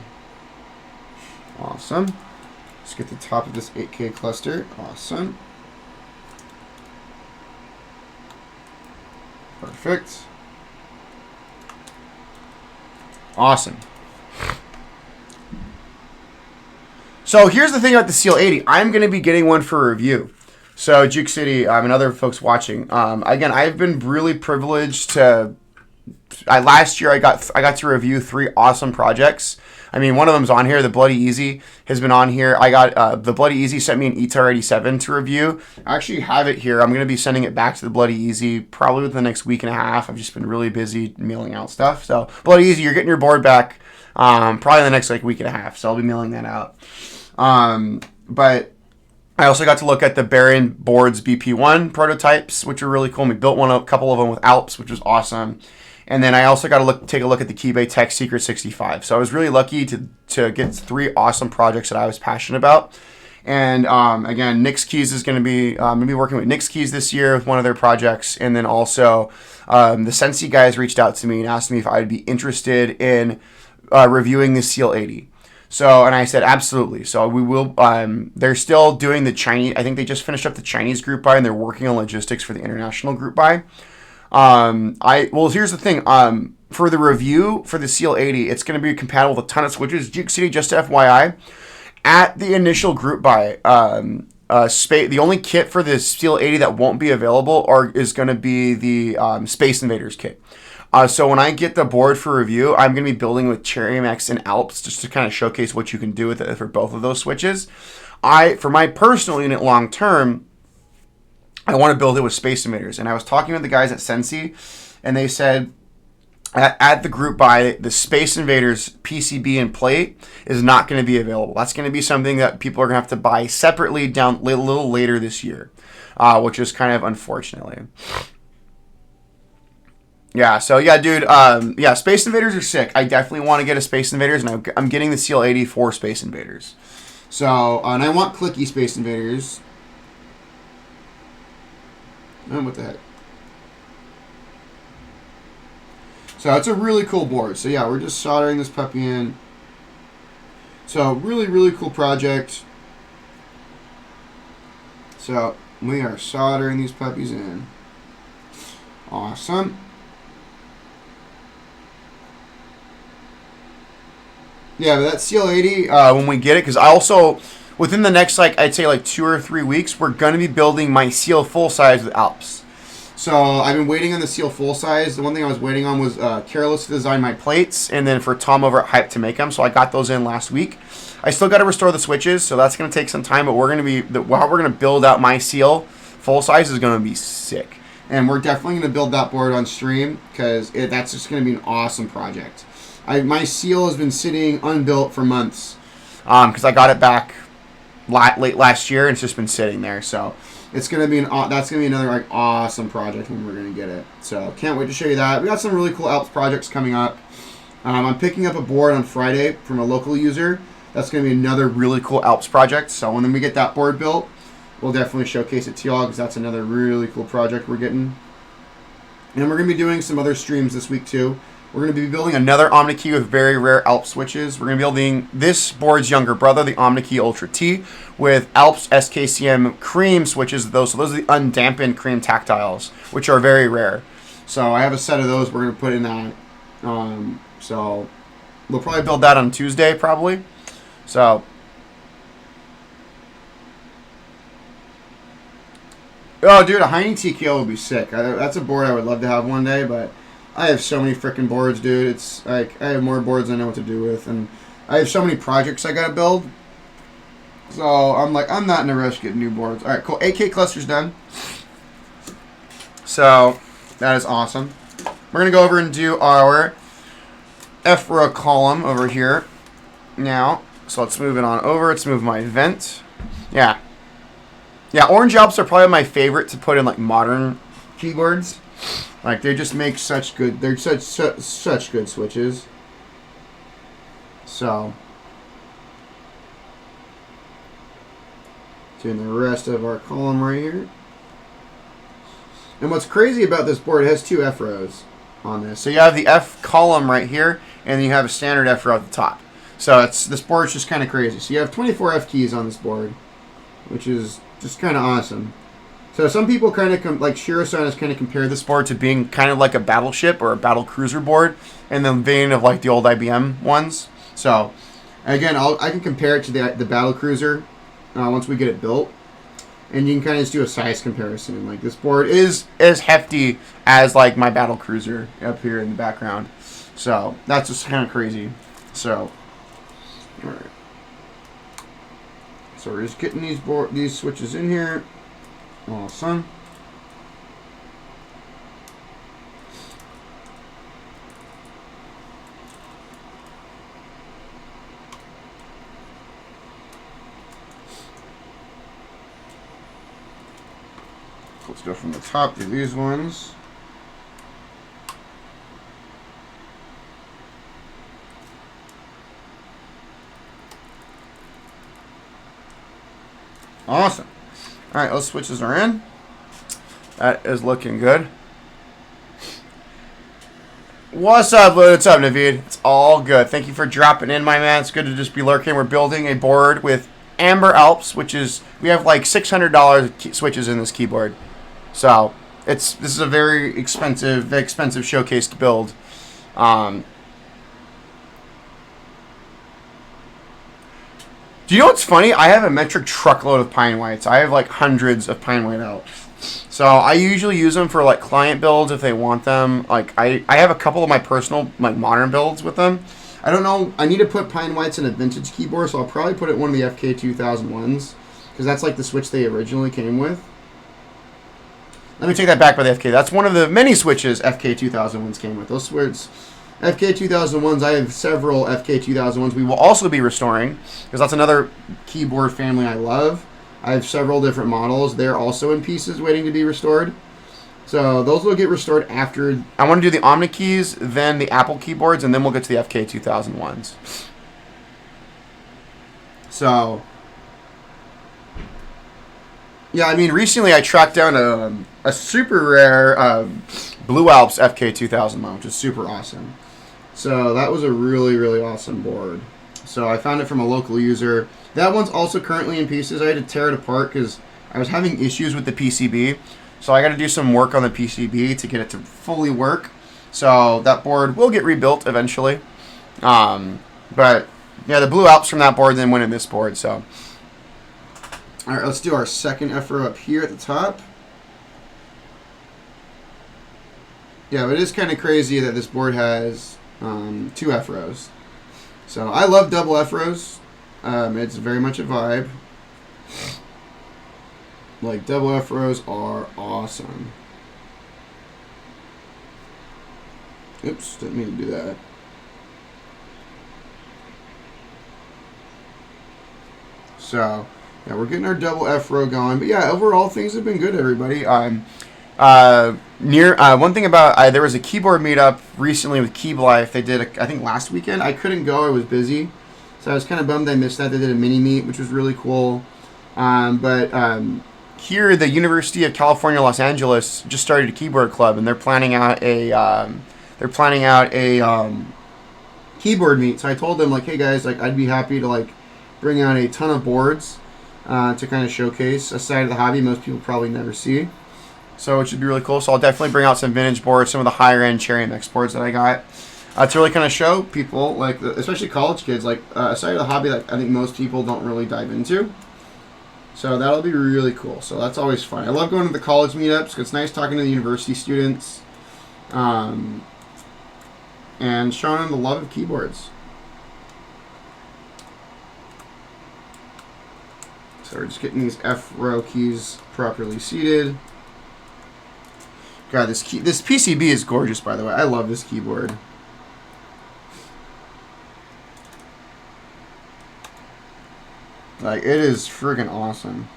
Awesome. Let's get the top of this 8K cluster. Awesome. Perfect. Awesome. So here's the thing about the Seal 80. I'm going to be getting one for review. So Juke City and other folks watching. Again, I've been really privileged to. Last year I got to review 3 awesome projects. I mean, one of them's on here. The Bloody Easy has been on here. I got the Bloody Easy sent me an ETAR 87 to review. I actually have it here. I'm going to be sending it back to the Bloody Easy probably within the next week and a half. I've just been really busy mailing out stuff. So Bloody Easy, you're getting your board back probably in the next week and a half. So I'll be mailing that out. But I also got to look at the Baron Boards BP1 prototypes, which are really cool. We built a couple of them with Alps, which was awesome. And then I also got to take a look at the Keybay Tech Secret 65. So I was really lucky to get 3 awesome projects that I was passionate about. And again, Nick's Keys is going to be maybe working with Nick's Keys this year with one of their projects. And then also the Sensi guys reached out to me and asked me if I'd be interested in reviewing the Seal 80. So, and I said, absolutely. So we will, they're still doing the Chinese, I think they just finished up the Chinese group buy and they're working on logistics for the international group buy. Well, here's the thing, for the review for the Seal 80, it's going to be compatible with a ton of switches. Juke City, just FYI, at the initial group buy, the only kit for the Seal 80 that won't be available is going to be the Space Invaders kit. So when I get the board for review, I'm going to be building with Cherry MX and Alps just to kind of showcase what you can do with it for both of those switches. For my personal unit long term, I want to build it with Space Invaders. And I was talking with the guys at Sensi, and they said at the group buy, the Space Invaders PCB and plate is not going to be available. That's going to be something that people are going to have to buy separately down a little later this year, which is kind of unfortunately. Yeah, so yeah, dude, yeah, Space Invaders are sick. I definitely want to get a Space Invaders, and I'm getting the Seal 80 for Space Invaders. So, and I want clicky Space Invaders. Oh, what the heck? So it's a really cool board. So yeah, we're just soldering this puppy in. So really, really cool project. So we are soldering these puppies in. Awesome. Yeah, but that Seal 80, when we get it, because I also, within the next, I'd say 2 or 3 weeks, we're going to be building my Seal full size with Alps. So I've been waiting on the Seal full size. The one thing I was waiting on was Careless to design my plates, and then for Tom over at Hype to make them. So I got those in last week. I still got to restore the switches, so that's going to take some time, but we're going to be, while we're going to build out my Seal full size is going to be sick. And we're definitely going to build that board on stream, because that's just going to be an awesome project. My Seal has been sitting unbuilt for months because I got it back late last year and it's just been sitting there. So it's gonna be that's gonna be another awesome project when we're gonna get it. So can't wait to show you that. We got some really cool Alps projects coming up. I'm picking up a board on Friday from a local user. That's gonna be another really cool Alps project. So when we get that board built, we'll definitely showcase it to y'all because that's another really cool project we're getting. And we're gonna be doing some other streams this week too. We're going to be building another OmniKey with very rare Alps switches. We're going to be building this board's younger brother, the OmniKey Ultra T, with Alps SKCM cream switches. So those are the undampened cream tactiles, which are very rare. So I have a set of those we're going to put in that. So we'll probably build that on Tuesday, probably. So oh, dude, a Heine TKO would be sick. That's a board I would love to have one day, but I have so many freaking boards, dude. It's like I have more boards than I know what to do with, and I have so many projects I gotta build. So I'm not in a rush to get new boards. All right, cool. AK cluster's done. So that is awesome. We're gonna go over and do our FRA column over here now. So let's move it on over. Let's move my vent. Yeah. Yeah, orange Alps are probably my favorite to put in modern keyboards. They just make such good, they're such good switches. So doing the rest of our column right here. And what's crazy about this board, it has 2 F rows on this. So you have the F column right here, and then you have a standard F row at the top. So this board's just kind of crazy. So you have 24 F keys on this board, which is just kind of awesome. So some people kind of, like Shiro-san has kind of compared this board to being kind of like a battleship or a battle cruiser board in the vein of the old IBM ones. So Again, I can compare it to the battle cruiser once we get it built, and you can kind of just do a size comparison. Like, this board is as hefty as like my battle cruiser up here in the background, so that's just kind of crazy. So, all right. So we're just getting these switches in here. Awesome. Let's go from the top to these ones. Awesome. All right, those switches are in. That is looking good. What's up, Lou? What's up, Naveed? It's all good. Thank you for dropping in, my man. It's good to just be lurking. We're building a board with Amber Alps, which is, we have like $600 switches in this keyboard. So this is a very expensive showcase to build. Do you know what's funny? I have a metric truckload of pine whites. I have like hundreds of pine white out. So I usually use them for like client builds if they want them. Like I have a couple of my personal like modern builds with them. I don't know. I need to put pine whites in a vintage keyboard, so I'll probably put it in one of the FK2001s because that's like the switch they originally came with. Let me take that back by the FK. That's one of the many switches FK2001s came with. Those switches, FK2001s, I have several FK2001s we will also be restoring because that's another keyboard family I love. I have several different models. They're also in pieces waiting to be restored. So those will get restored after. I want to do the OmniKeys, then the Apple keyboards, and then we'll get to the FK2001s. So, yeah, I mean, recently I tracked down a super rare Blue Alps FK2001, which is super awesome. So that was a really, really awesome board. So I found it from a local user. That one's also currently in pieces. I had to tear it apart because I was having issues with the PCB. So I got to do some work on the PCB to get it to fully work. So that board will get rebuilt eventually. But yeah, the Blue Alps from that board then went in this board. So all right, let's do our second F-row up here at the top. Yeah, but it is kind of crazy that this board has 2 F-rows. So I love double F-rows. It's very much a vibe. Like, double F-rows are awesome. Oops, didn't mean to do that. So, yeah, we're getting our double F-row going. But yeah, overall, things have been good, everybody. One thing about, there was a keyboard meetup recently with Key Life. They did, I think, last weekend. I couldn't go. I was busy. So I was kind of bummed I missed that. They did a mini meet, which was really cool. Here, the University of California, Los Angeles just started a keyboard club, and they're planning out a keyboard meet. So I told them, like, hey guys, like, I'd be happy to like bring out a ton of boards to kind of showcase a side of the hobby most people probably never see. So it should be really cool. So I'll definitely bring out some vintage boards, some of the higher end Cherry MX boards that I got. To really kind of show people, like especially college kids, like a side of the hobby that I think most people don't really dive into. So that'll be really cool. So that's always fun. I love going to the college meetups because it's nice talking to the university students and showing them the love of keyboards. So we're just getting these F-row keys properly seated. God, this PCB is gorgeous, by the way. I love this keyboard. Like, it is friggin' awesome.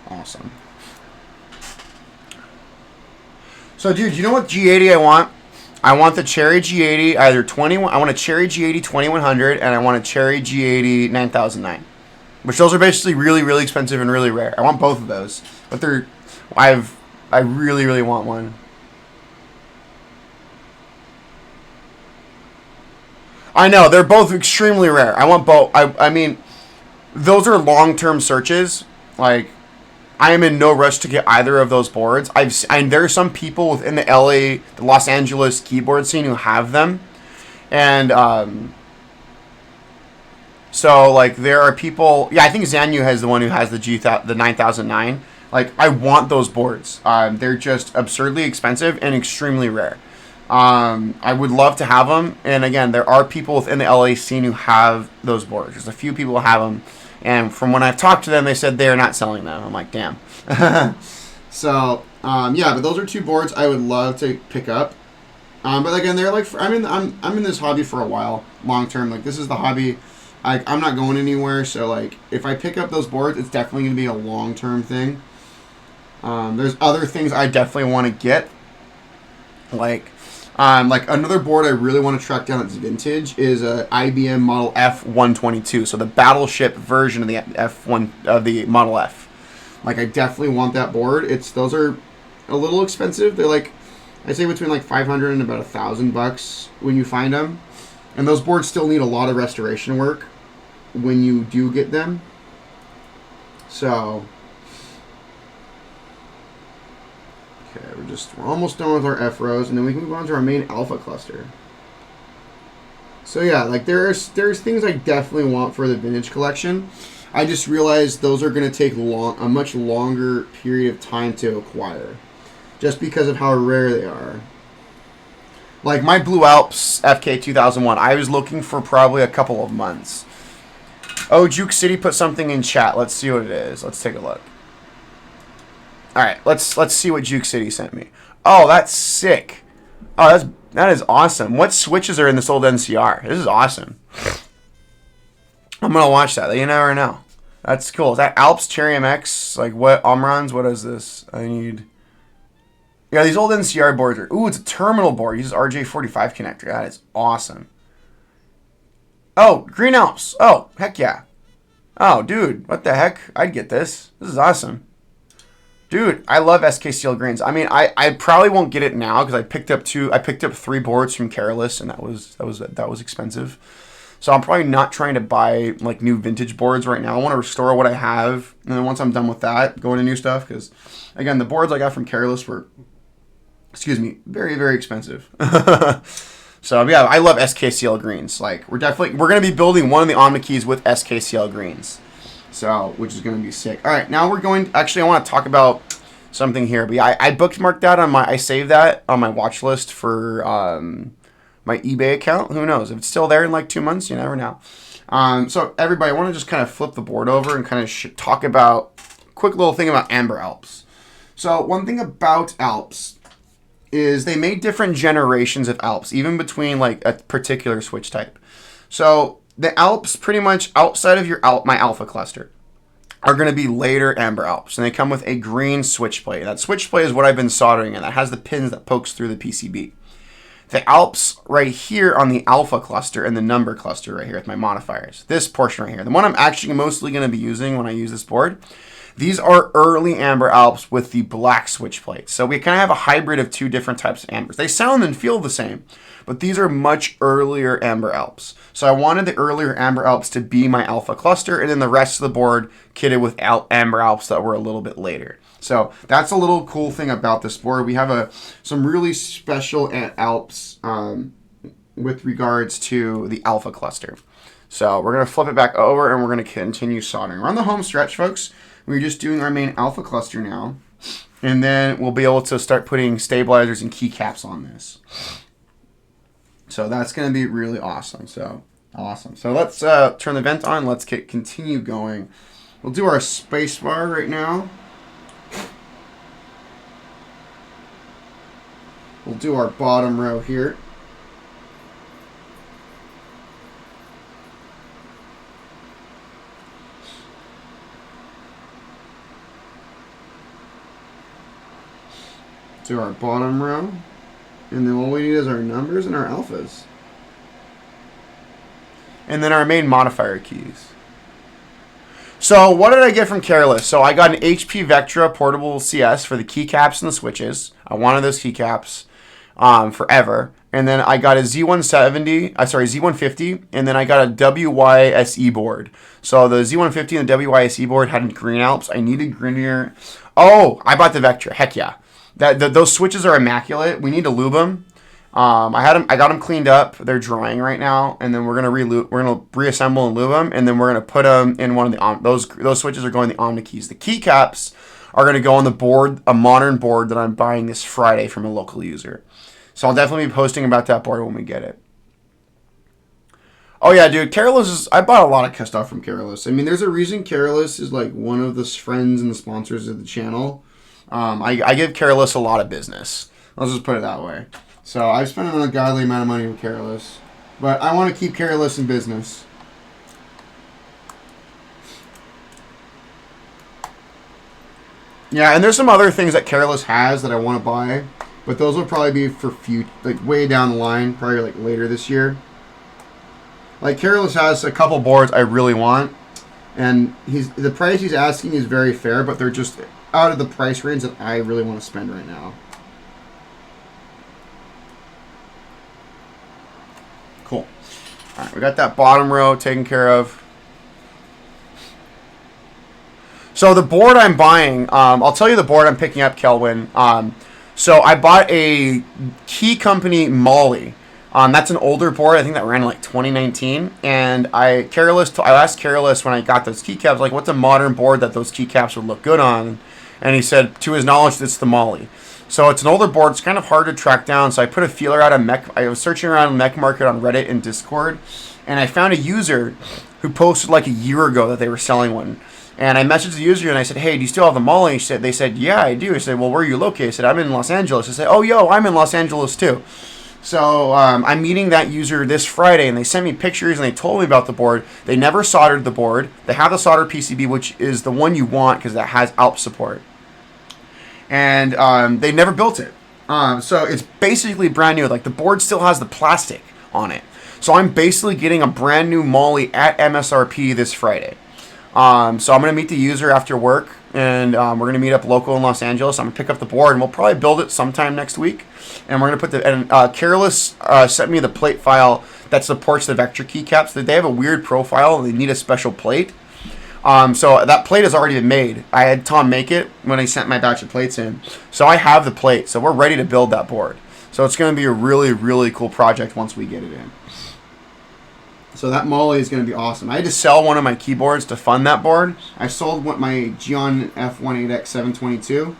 Awesome. So, dude, you know what G80 I want? I want the Cherry G80, either 21. I want a Cherry G80 2100, and I want a Cherry G80 9009. Which those are basically really, really expensive and really rare. I want both of those, but I really, really want one. I know they're both extremely rare. I want both. I mean, those are long-term searches. Like, I am in no rush to get either of those boards. There are some people within the Los Angeles keyboard scene who have them, and so like there are people. Yeah, I think Zanyu has the one who has the 9009. Like, I want those boards. They're just absurdly expensive and extremely rare. I would love to have them. And again, there are people within the LA scene who have those boards. There's a few people who have them. And from when I've talked to them, they said they're not selling them. I'm like, damn. So, yeah, but those are two boards I would love to pick up. But again, they're like, I'm in this hobby for a while, long term. Like, this is the hobby. I'm not going anywhere. So, like, if I pick up those boards, it's definitely going to be a long term thing. There's other things I definitely want to get. Like another board I really want to track down that's vintage is a IBM Model F122. So the battleship version of the F1 of the Model F. Like, I definitely want that board. Those are a little expensive. They're like, I'd say between like $500 and about $1,000 when you find them. And those boards still need a lot of restoration work when you do get them. So, okay, we're almost done with our F rows, and then we can move on to our main alpha cluster. So yeah, like there's things I definitely want for the vintage collection. I just realized those are going to take a much longer period of time to acquire, just because of how rare they are. Like my Blue Alps FK 2001, I was looking for probably a couple of months. Oh, Juke City put something in chat. Let's see what it is. Let's take a look. All right, let's see what Juke City sent me. Oh, that's sick. Oh, that is awesome. What switches are in this old NCR? This is awesome. I'm gonna watch that. You never know. That's cool. Is that Alps Cherry MX? Like what Omrons? What is this? I need. Yeah, these old NCR boards are. Ooh, it's a terminal board. It uses RJ45 connector. That is awesome. Oh, Green Alps. Oh, heck yeah. Oh, dude, what the heck? I'd get this. This is awesome. Dude, I love SKCL greens. I mean, I probably won't get it now because I picked up 3 boards from Careless, and that was expensive. So I'm probably not trying to buy like new vintage boards right now. I want to restore what I have, and then once I'm done with that, go into new stuff. Because again, the boards I got from Careless were, very, very expensive. So yeah, I love SKCL greens. Like we're gonna be building one of the OmniKeys with SKCL greens. So, which is going to be sick. All right, now we're going. Actually, I want to talk about something here. But yeah, I bookmarked that I saved that on my watch list for my eBay account. Who knows if it's still there in like 2 months? You never know. So everybody, I want to just kind of flip the board over and kind of talk about quick little thing about Amber Alps. So one thing about Alps is they made different generations of Alps, even between like a particular switch type. So the Alps, pretty much outside of my alpha cluster, are going to be later Amber Alps, and they come with a green switch plate. That switch plate is what I've been soldering in. That has the pins that pokes through the PCB. The Alps right here on the alpha cluster and the number cluster right here with my modifiers. This portion right here, the one I'm actually mostly going to be using when I use this board. These are early Amber Alps with the black switch plate. So we kind of have a hybrid of 2 different types of Ambers. They sound and feel the same, but these are much earlier Amber Alps. So I wanted the earlier Amber Alps to be my alpha cluster, and then the rest of the board kitted with Amber Alps that were a little bit later. So that's a little cool thing about this board. We have some really special Alps with regards to the alpha cluster. So we're going to flip it back over, and we're going to continue soldering. We're on the home stretch, folks. We're just doing our main alpha cluster now, and then we'll be able to start putting stabilizers and keycaps on this. So that's going to be really awesome. So awesome. So let's turn the vent on. Let's continue going. We'll do our space bar right now. We'll do our bottom row here. Do our bottom row, and then all we need is our numbers and our alphas, and then our main modifier keys. So what did I get from Careless? So I got an HP Vectra portable CS for the keycaps and the switches. I wanted those keycaps forever, and then I got a Z170, Z150, and then I got a WYSE board. So the Z150 and the WYSE board had green Alps. I needed greener. Oh, I bought the Vectra. Heck yeah. Those switches are immaculate. We need to lube them. I got them cleaned up. They're drying right now, and then we're gonna reassemble and lube them, and then we're gonna put them in one of the those switches are going the OmniKeys. The keycaps are gonna go on the board, a modern board that I'm buying this Friday from a local user. So I'll definitely be posting about that board when we get it. Oh yeah, dude, I bought a lot of stuff from Careless. I mean, there's a reason Careless is like one of the friends and the sponsors of the channel. I give Careless a lot of business. Let's just put it that way. So I've spent an ungodly amount of money with Careless, but I want to keep Careless in business. Yeah, and there's some other things that Careless has that I want to buy. But those will probably be for like way down the line, probably like later this year. Like Careless has a couple boards I really want, and the price he's asking is very fair, but they're just out of the price range that I really want to spend right now. Cool. All right, we got that bottom row taken care of. So the board I'm buying, I'll tell you the board I'm picking up, Kelvin. So I bought a Key Company Molly. That's an older board. I think that ran in like 2019. And I asked Careless when I got those keycaps, like, what's a modern board that those keycaps would look good on? And he said, to his knowledge, it's the Molly. So it's an older board. It's kind of hard to track down. So I put a feeler out on Mech. I was searching around Mech Market on Reddit and Discord, and I found a user who posted like a year ago that they were selling one. And I messaged the user and I said, hey, do you still have the Molly? They said, yeah, I do. I said, well, where are you located? I said, I'm in Los Angeles. I said, oh, yo, I'm in Los Angeles too. So I'm meeting that user this Friday, and they sent me pictures and they told me about the board. They never soldered the board. They have the solder PCB, which is the one you want because that has Alps support. And they never built it. So it's basically brand new. Like the board still has the plastic on it. So I'm basically getting a brand new Molly at MSRP this Friday. So I'm going to meet the user after work, and we're going to meet up local in Los Angeles. I'm going to pick up the board, and we'll probably build it sometime next week. And we're going to put Careless sent me the plate file that supports the Vectra keycaps. They have a weird profile, and they need a special plate. So that plate has already been made. I had Tom make it when he sent my batch of plates in. So I have the plate, so we're ready to build that board. So it's going to be a really, really cool project once we get it in. So that Molly is going to be awesome. I had to sell one of my keyboards to fund that board. I sold my Geon F18X 722,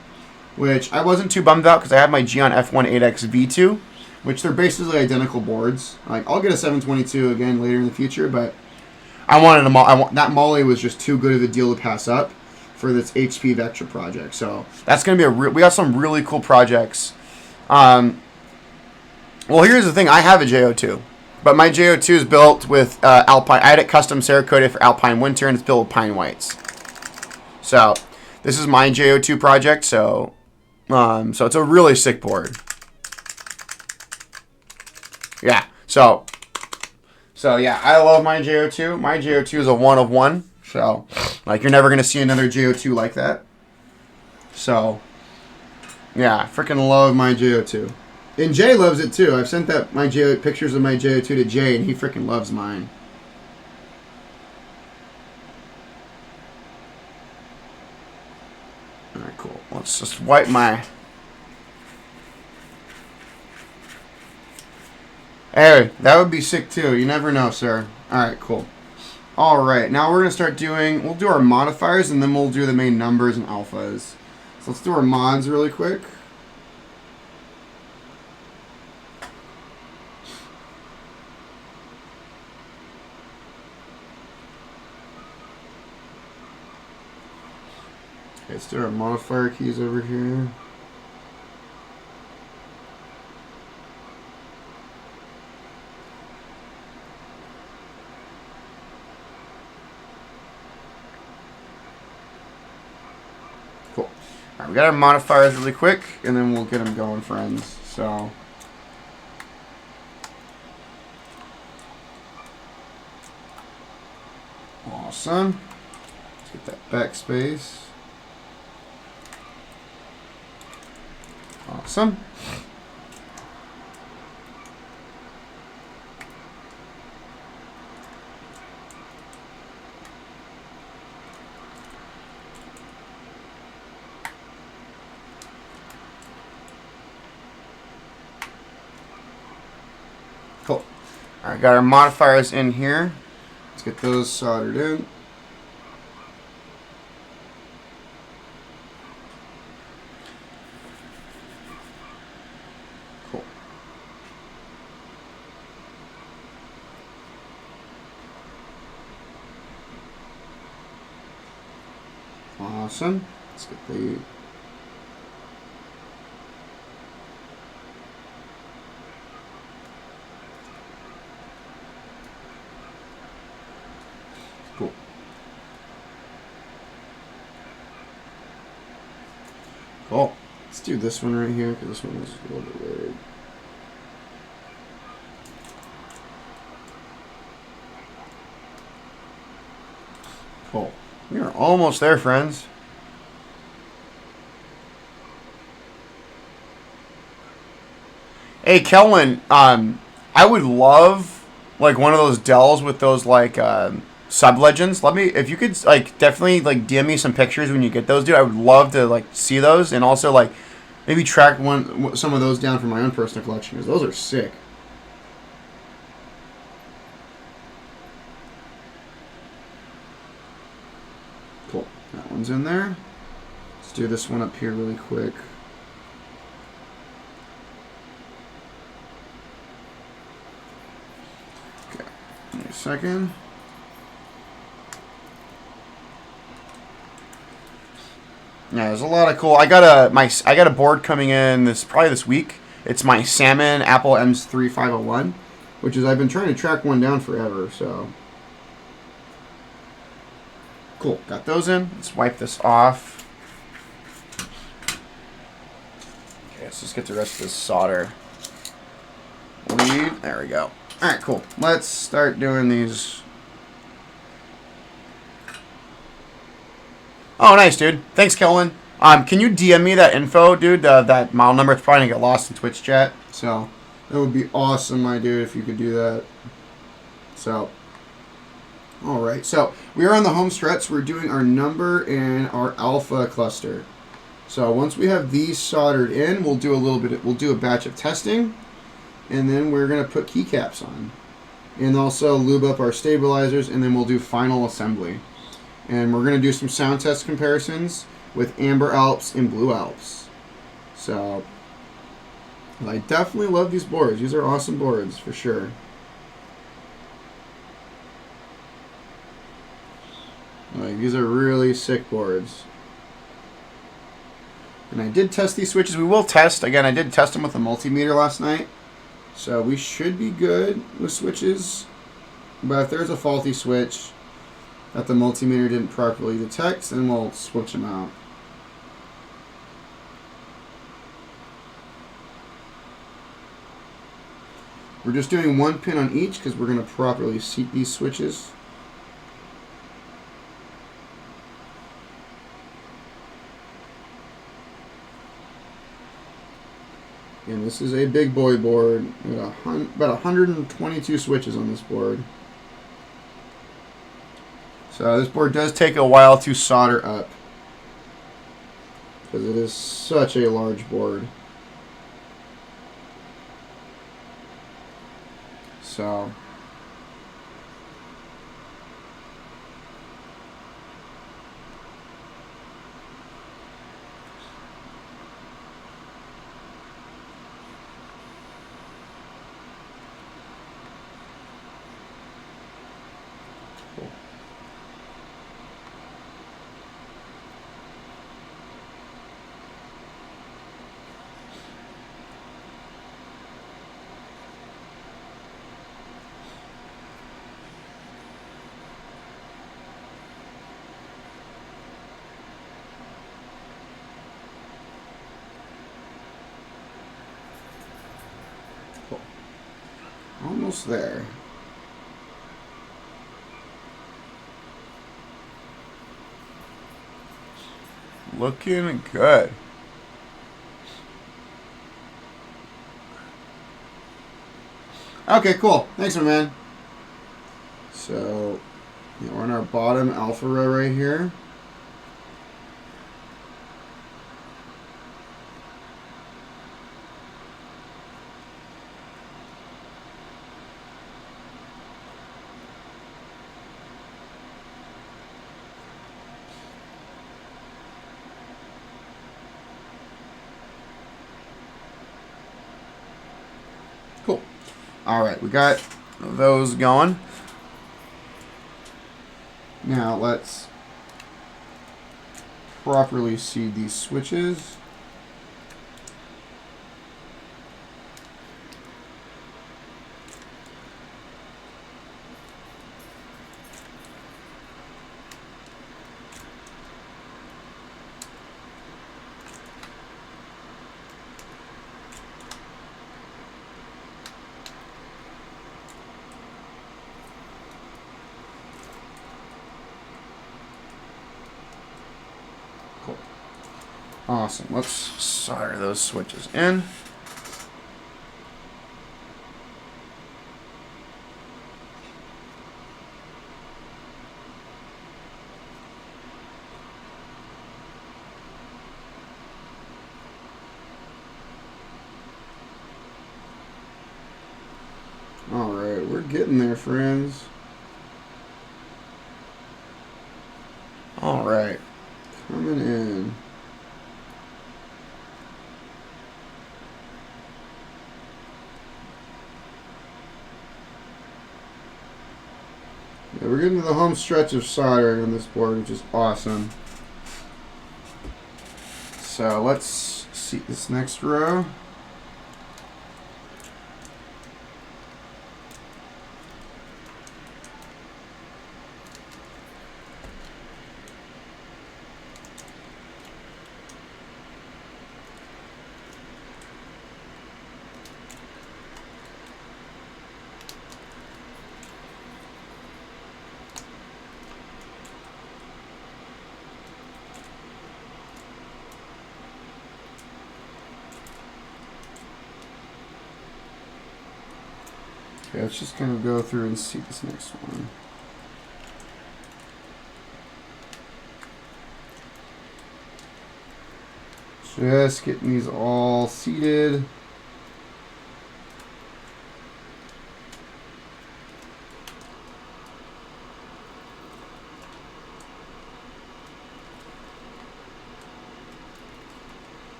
which I wasn't too bummed out because I have my Geon F18X V2, which they're basically identical boards. Like I'll get a 722 again later in the future, but that Molly was just too good of a deal to pass up for this HP Vectra project. So that's going to be we got some really cool projects. Well, here's the thing. I have a JO2. But my JO2 is built with Alpine. I had it custom Cerakoted for Alpine Winter, and it's built with Pine Whites. So this is my JO2 project. So it's a really sick board. Yeah. So yeah, I love my JO2. My JO2 is a 1 of 1. So like you're never gonna see another JO2 like that. So yeah, I freaking love my JO2. And Jay loves it too. I've sent pictures of my JO2 to Jay, and he freaking loves mine. Alright, cool. Let's just wipe my... Hey, that would be sick too. You never know, sir. Alright, cool. Alright, now we're going to start doing... We'll do our modifiers, and then we'll do the main numbers and alphas. So let's do our mods really quick. Let's do our modifier keys over here. Cool. All right, we got our modifiers really quick, and then we'll get them going, friends. So. Awesome. Let's get that backspace. Awesome. All right, got our modifiers in here. Let's get those soldered in. Cool. Awesome. Let's get the cool. Cool. Let's do this one right here because this one is a little bit weird. Cool. We are almost there, friends. Hey, Kellen, I would love like one of those Dells with those like sub legends. Let me, if you could like definitely like DM me some pictures when you get those, dude. I would love to like see those and also like maybe track some of those down for my own personal collection because those are sick. Cool. That one's in there. Let's do this one up here really quick. Okay. Give me a second. Yeah, there's a lot of cool. I got a board coming in probably this week. It's my Salmon Apple M3 501, which is I've been trying to track one down forever. So cool. Got those in. Let's wipe this off. Okay, let's just get the rest of this solder. Lead. There we go. All right, cool. Let's start doing these. Oh, nice, dude. Thanks, Kellen. Can you DM me that info, dude? That model number. It's probably gonna get lost in Twitch chat. So that would be awesome, my dude, if you could do that. So, all right. So we are on the home stretch. We're doing our number and our alpha cluster. So once we have these soldered in, we'll do a batch of testing, and then we're gonna put keycaps on, and also lube up our stabilizers, and then we'll do final assembly. And we're going to do some sound test comparisons with Amber Alps and Blue Alps. So, I definitely love these boards. These are awesome boards, for sure. Like, these are really sick boards. And I did test these switches. We will test. Again, I did test them with a multimeter last night. So, we should be good with switches. But if there's a faulty switch that the multimeter didn't properly detect, then we'll switch them out. We're just doing one pin on each because we're going to properly seat these switches. And this is a big boy board. We got about 122 switches on this board. So this board does take a while to solder up because it is such a large board. So almost there. Looking good. Okay, cool. Thanks, my man. So, yeah, we're on our bottom alpha row right here. All right, we got those going. Now let's properly seed these switches. Cool. Awesome. Let's solder those switches in. Alright, we're getting there, friends. Alright, coming in. Yeah, we're getting to the home stretch of soldering on this board, which is awesome. So let's see this next row. Okay, let's just kind of go through and see this next one. Just getting these all seated.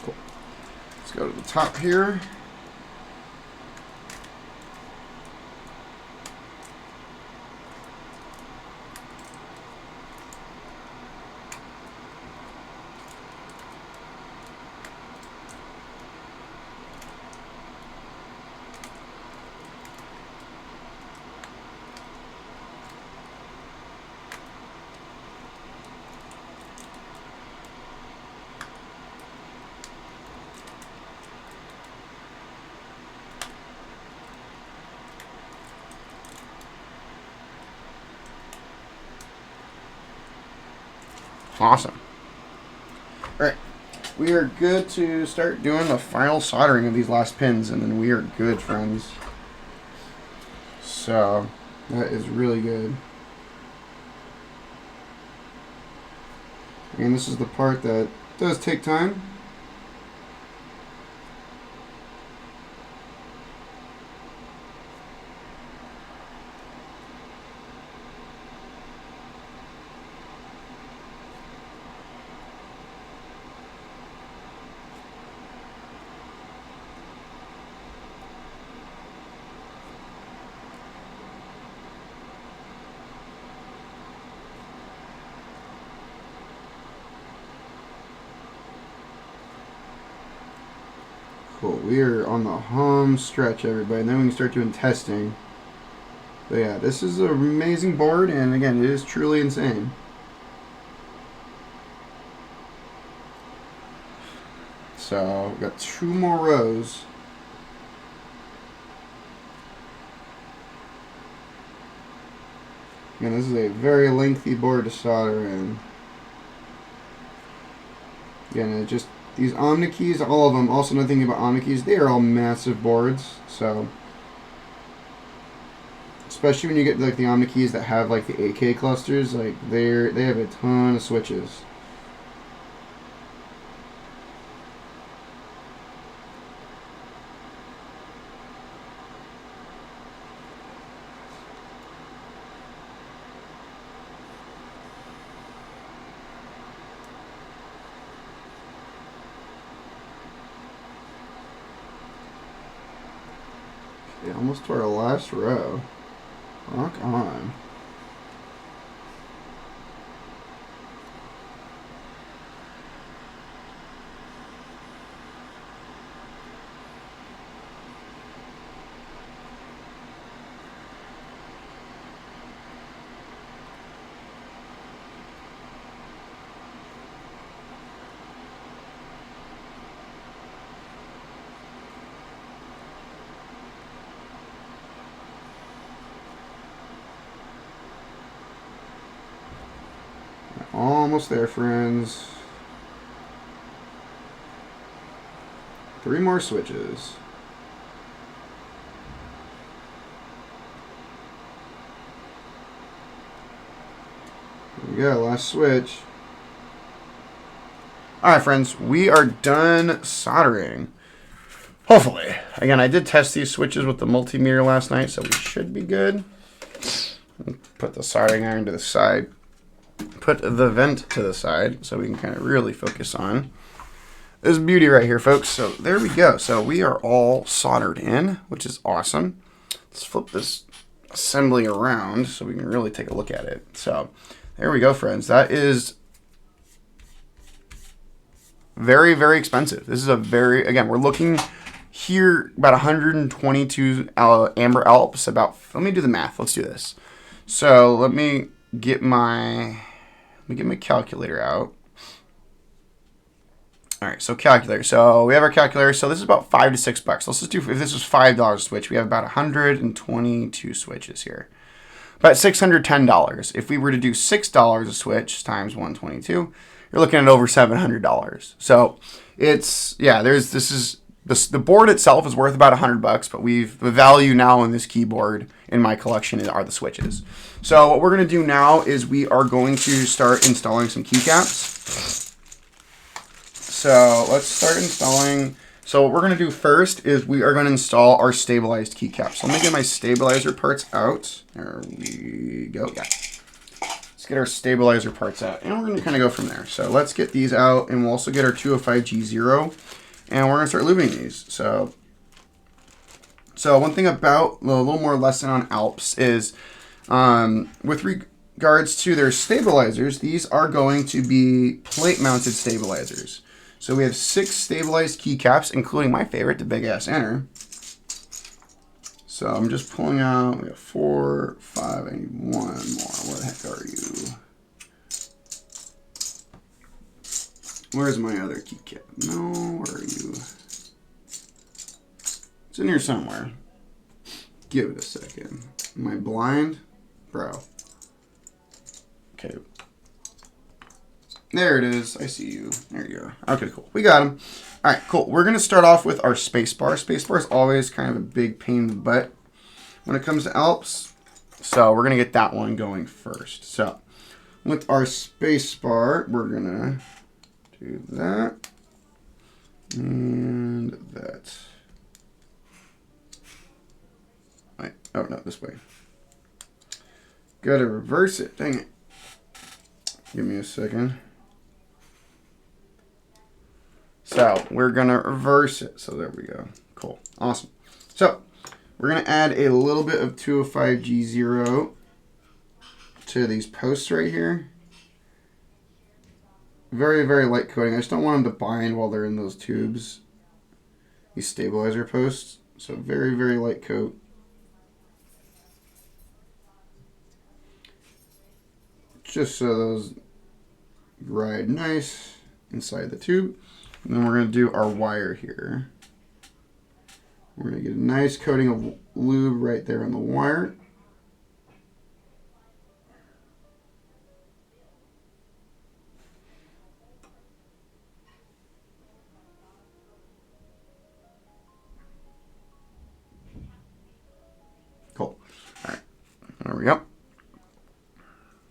Cool. Let's go to the top here. Awesome. Alright, we are good to start doing the final soldering of these last pins, and then we are good, friends. So, that is really good. And this is the part that does take time. Cool. We are on the home stretch, everybody, and then we can start doing testing. But yeah, this is an amazing board, and again, it is truly insane. So, we've got 2 more rows. Again, this is a very lengthy board to solder in. Again, it just, these OmniKeys, all of them, also another thing about OmniKeys, they are all massive boards, so especially when you get like the OmniKeys that have like the AK clusters, like they have a ton of switches. Yeah, almost to our last row. Rock on. Almost there, friends. 3 more switches. There we go, last switch. Alright, friends, we are done soldering. Hopefully. Again, I did test these switches with the multimeter last night, so we should be good. Put the soldering iron to the side. Put the vent to the side so we can kind of really focus on this beauty right here, folks. So there we go. So we are all soldered in, which is awesome. Let's flip this assembly around so we can really take a look at it. So there we go, friends. That is very, very expensive. This is a very, again, we're looking here about 122 Amber Alps. Let me do the math. Let's do this. So let me get my calculator out. All right, so calculator. So we have our calculator. So this is about $5 to $6. Let's just do, if this was $5 a switch, we have about 122 switches here. About $610. If we were to do $6 a switch times 122, you're looking at over $700. So it's, yeah, the board itself is worth about $100, but the value now in this keyboard in my collection are the switches. So what we're going to do now is we are going to start installing some keycaps. So let's start installing. So what we're going to do first is we are going to install our stabilized keycaps. So let me get my stabilizer parts out. There we go. Yeah. Let's get our stabilizer parts out, and we're going to kind of go from there. So let's get these out, and we'll also get our 205G0. And we're going to start lubing these. So one thing about a little more lesson on Alps is with regards to their stabilizers, these are going to be plate mounted stabilizers. So we have 6 stabilized keycaps, including my favorite, the big ass enter. So I'm just pulling out, we have 4, 5, I need 1 more. Where the heck are you? Where's my other keycap? No, where are you? It's in here somewhere. Give it a second. Am I blind? Bro. Okay. There it is. I see you. There you are. Okay, cool. We got him. All right, cool. We're going to start off with our spacebar. Spacebar is always kind of a big pain in the butt when it comes to Alps. So we're going to get that one going first. So with our spacebar, we're going to do that and that. Wait, oh no, this way. Gotta reverse it, dang it. Give me a second. So we're gonna reverse it. So there we go. Cool, awesome. So we're gonna add a little bit of 205G0 to these posts right here. Very, very light coating. I just don't want them to bind while they're in those tubes. These stabilizer posts. So very, very light coat. Just so those ride nice inside the tube. And then we're going to do our wire here. We're going to get a nice coating of lube right there on the wire. Cool. All right. There we go.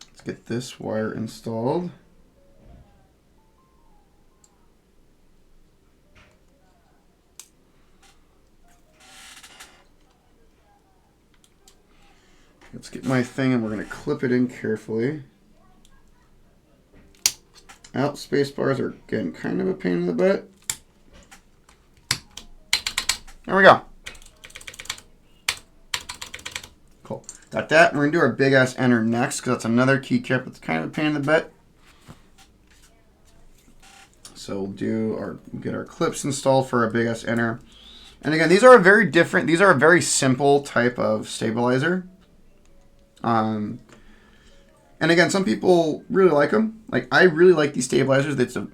Let's get this wire installed. Let's get my thing, and we're going to clip it in carefully. Alps space bars are getting kind of a pain in the butt. There we go. Got that. We're going to do our big ass enter next because that's another keycap that's kind of a pain in the butt. So we'll get our clips installed for our big ass enter. And again, these are a very simple type of stabilizer. And again, some people really like them. Like, I really like these stabilizers. It's a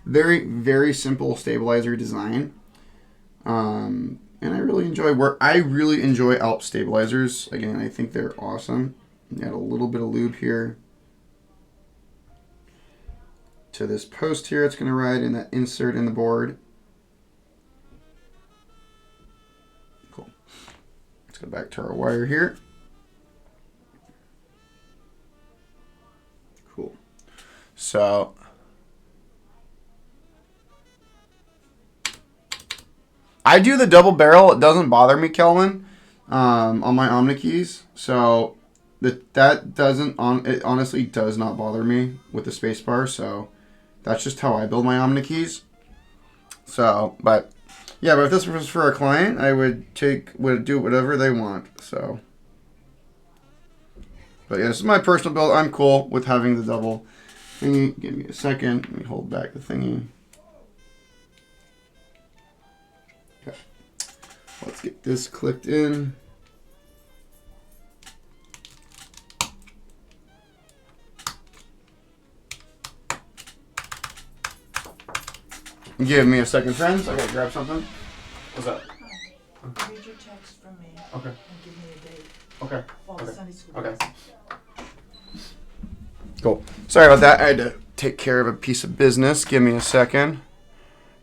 very, very simple stabilizer design. And I really enjoy Alps stabilizers. Again, I think they're awesome. Add a little bit of lube here to this post here. It's going to ride in that insert in the board. Cool. Let's go back to our wire here. Cool. So I do the double barrel. It doesn't bother me, Kelvin, on my OmniKeys. So that doesn't it honestly does not bother me with the spacebar. So that's just how I build my OmniKeys. So, but yeah, but if this was for a client, I would do whatever they want. So, but yeah, this is my personal build. I'm cool with having the double thingy. Give me a second. Let me hold back the thingy. Okay. Let's get this clicked in. Give me a second, friends. I gotta grab something. What's up? Hi. Read your text from me. Okay. And give me a date. Okay. Fall Okay. Sunday school. Okay. Cool. Sorry about that. I had to take care of a piece of business. Give me a second.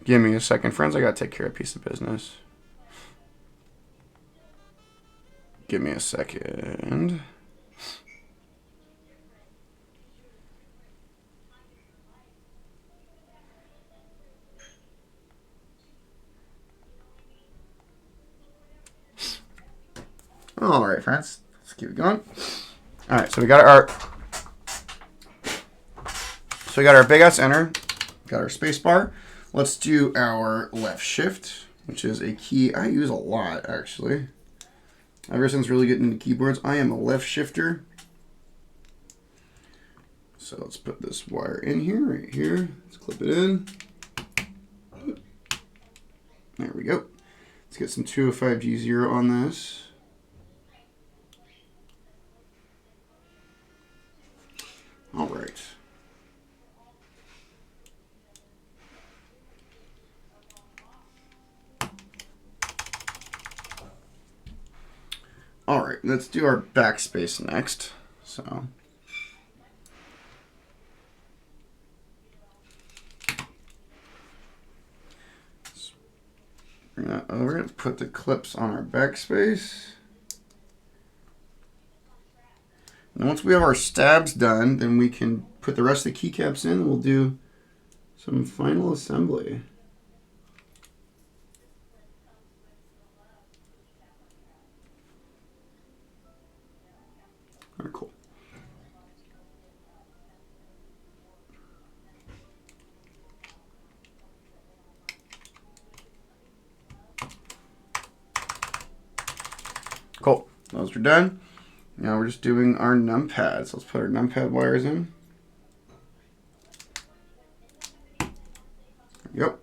Give me a second, friends. I gotta take care of a piece of business. Give me a second. All right, friends. Let's keep it going. All right, so we got our big ass enter. Got our space bar. Let's do our left shift, which is a key I use a lot actually. Ever since really getting into keyboards, I am a left shifter. So let's put this wire in here, right here. Let's clip it in. There we go. Let's get some 205G0 on this. All right. All right, let's do our backspace next. So let's bring that over and put the clips on our backspace. And once we have our stabs done, then we can put the rest of the keycaps in and we'll do some final assembly. All right, cool. Cool. Those are done. Now we're just doing our numpads. Let's put our numpad wires in. Yep.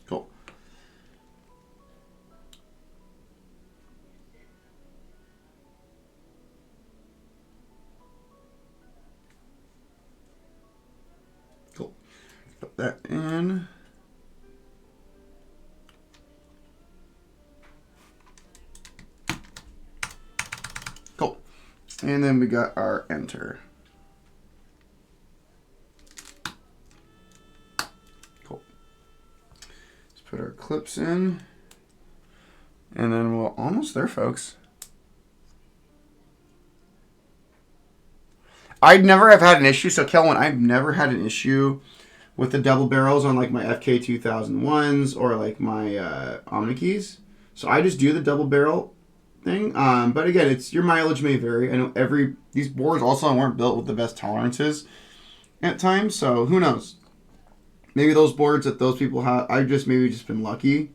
Cool. Cool. Put that in. Cool. And then we got our enter. Cool. Let's put our clips in. And then we're almost there, folks. I'd never have had an issue. So, Kelvin, I've never had an issue with the double barrels on like my FK2001s or like my OmniKeys. So I just do the double barrel thing. But again, it's your mileage may vary. I know these boards also weren't built with the best tolerances at times, so who knows? Maybe those boards that those people have, I've just maybe just been lucky.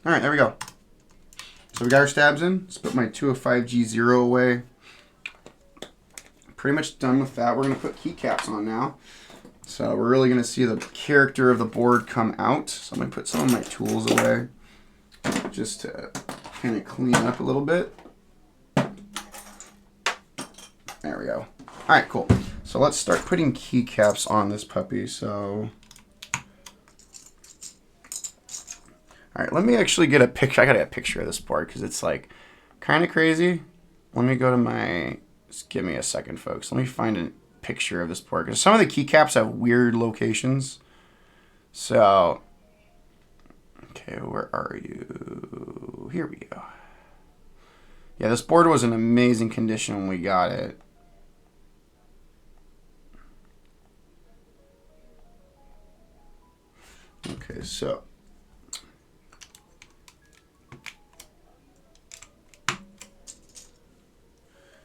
All right, there we go. So we got our stabs in. Let's put my 205G0 away. Pretty much done with that. We're going to put keycaps on now. So we're really going to see the character of the board come out. So I'm going to put some of my tools away just to kind of clean up a little bit. There we go. All right, cool. So let's start putting keycaps on this puppy. So, all right, let me actually get a picture. I got to get a picture of this board because it's like kind of crazy. Let me go to my, just give me a second, folks. Let me find a picture of this board because some of the keycaps have weird locations. So, okay, where are you? Here we go. Yeah, this board was in amazing condition when we got it. Okay, so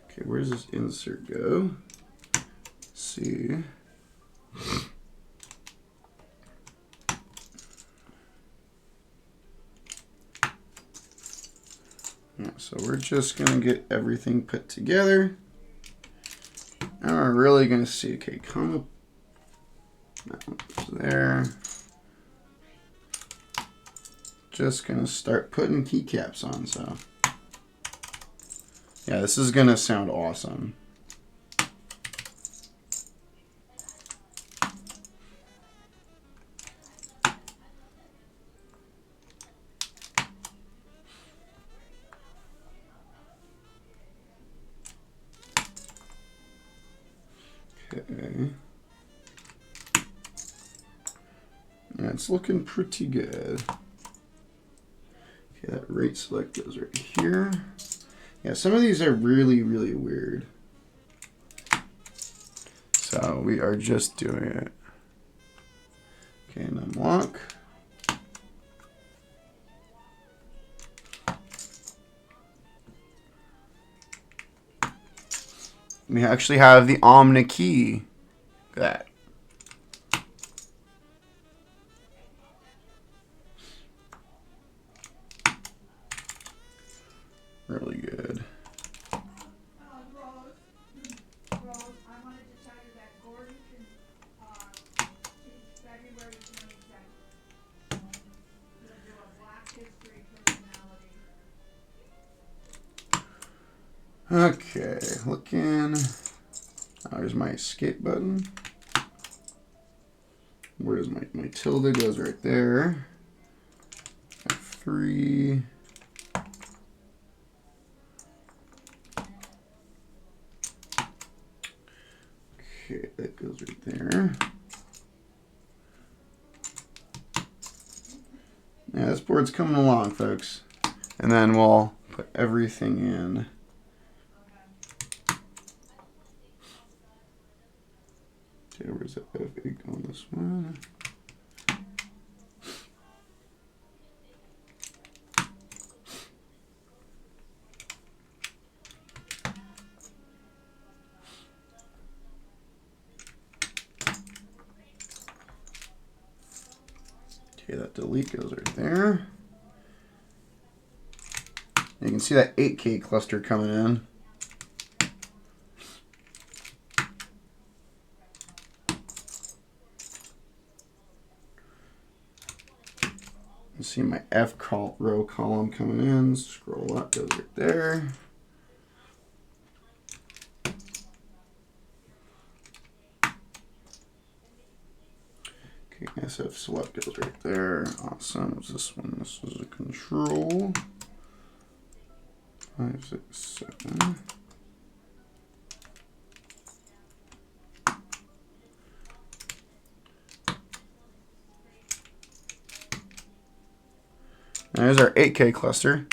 okay, where does this insert go? Let's see. Yeah, so we're just gonna get everything put together. And we're really gonna see, okay, come up that one's there. Just gonna start putting keycaps on, so yeah, this is gonna sound awesome. Okay. Yeah, it's looking pretty good. Okay, that rate select goes right here. Yeah, some of these are really, really weird. So we are just doing it. Okay, and unlock. We actually have the OmniKey. Look at that. Really good. Rose, I wanted to tell you that Gordon can teach February 22nd. He'll do a Black History personality. Okay, looking. There's my escape button. Where's my tilde? Goes right there. F3. Okay, that goes right there. Yeah, this board's coming along, folks. And then we'll put everything in. Okay, where's that F8 on this one? Okay, that delete goes right there. You can see that 8K cluster coming in. You see my row column coming in. Scroll up, goes right there. Okay, SF select goes right there. Awesome. What's this one? This is a control. 5, 6, 7. There's our 8K cluster.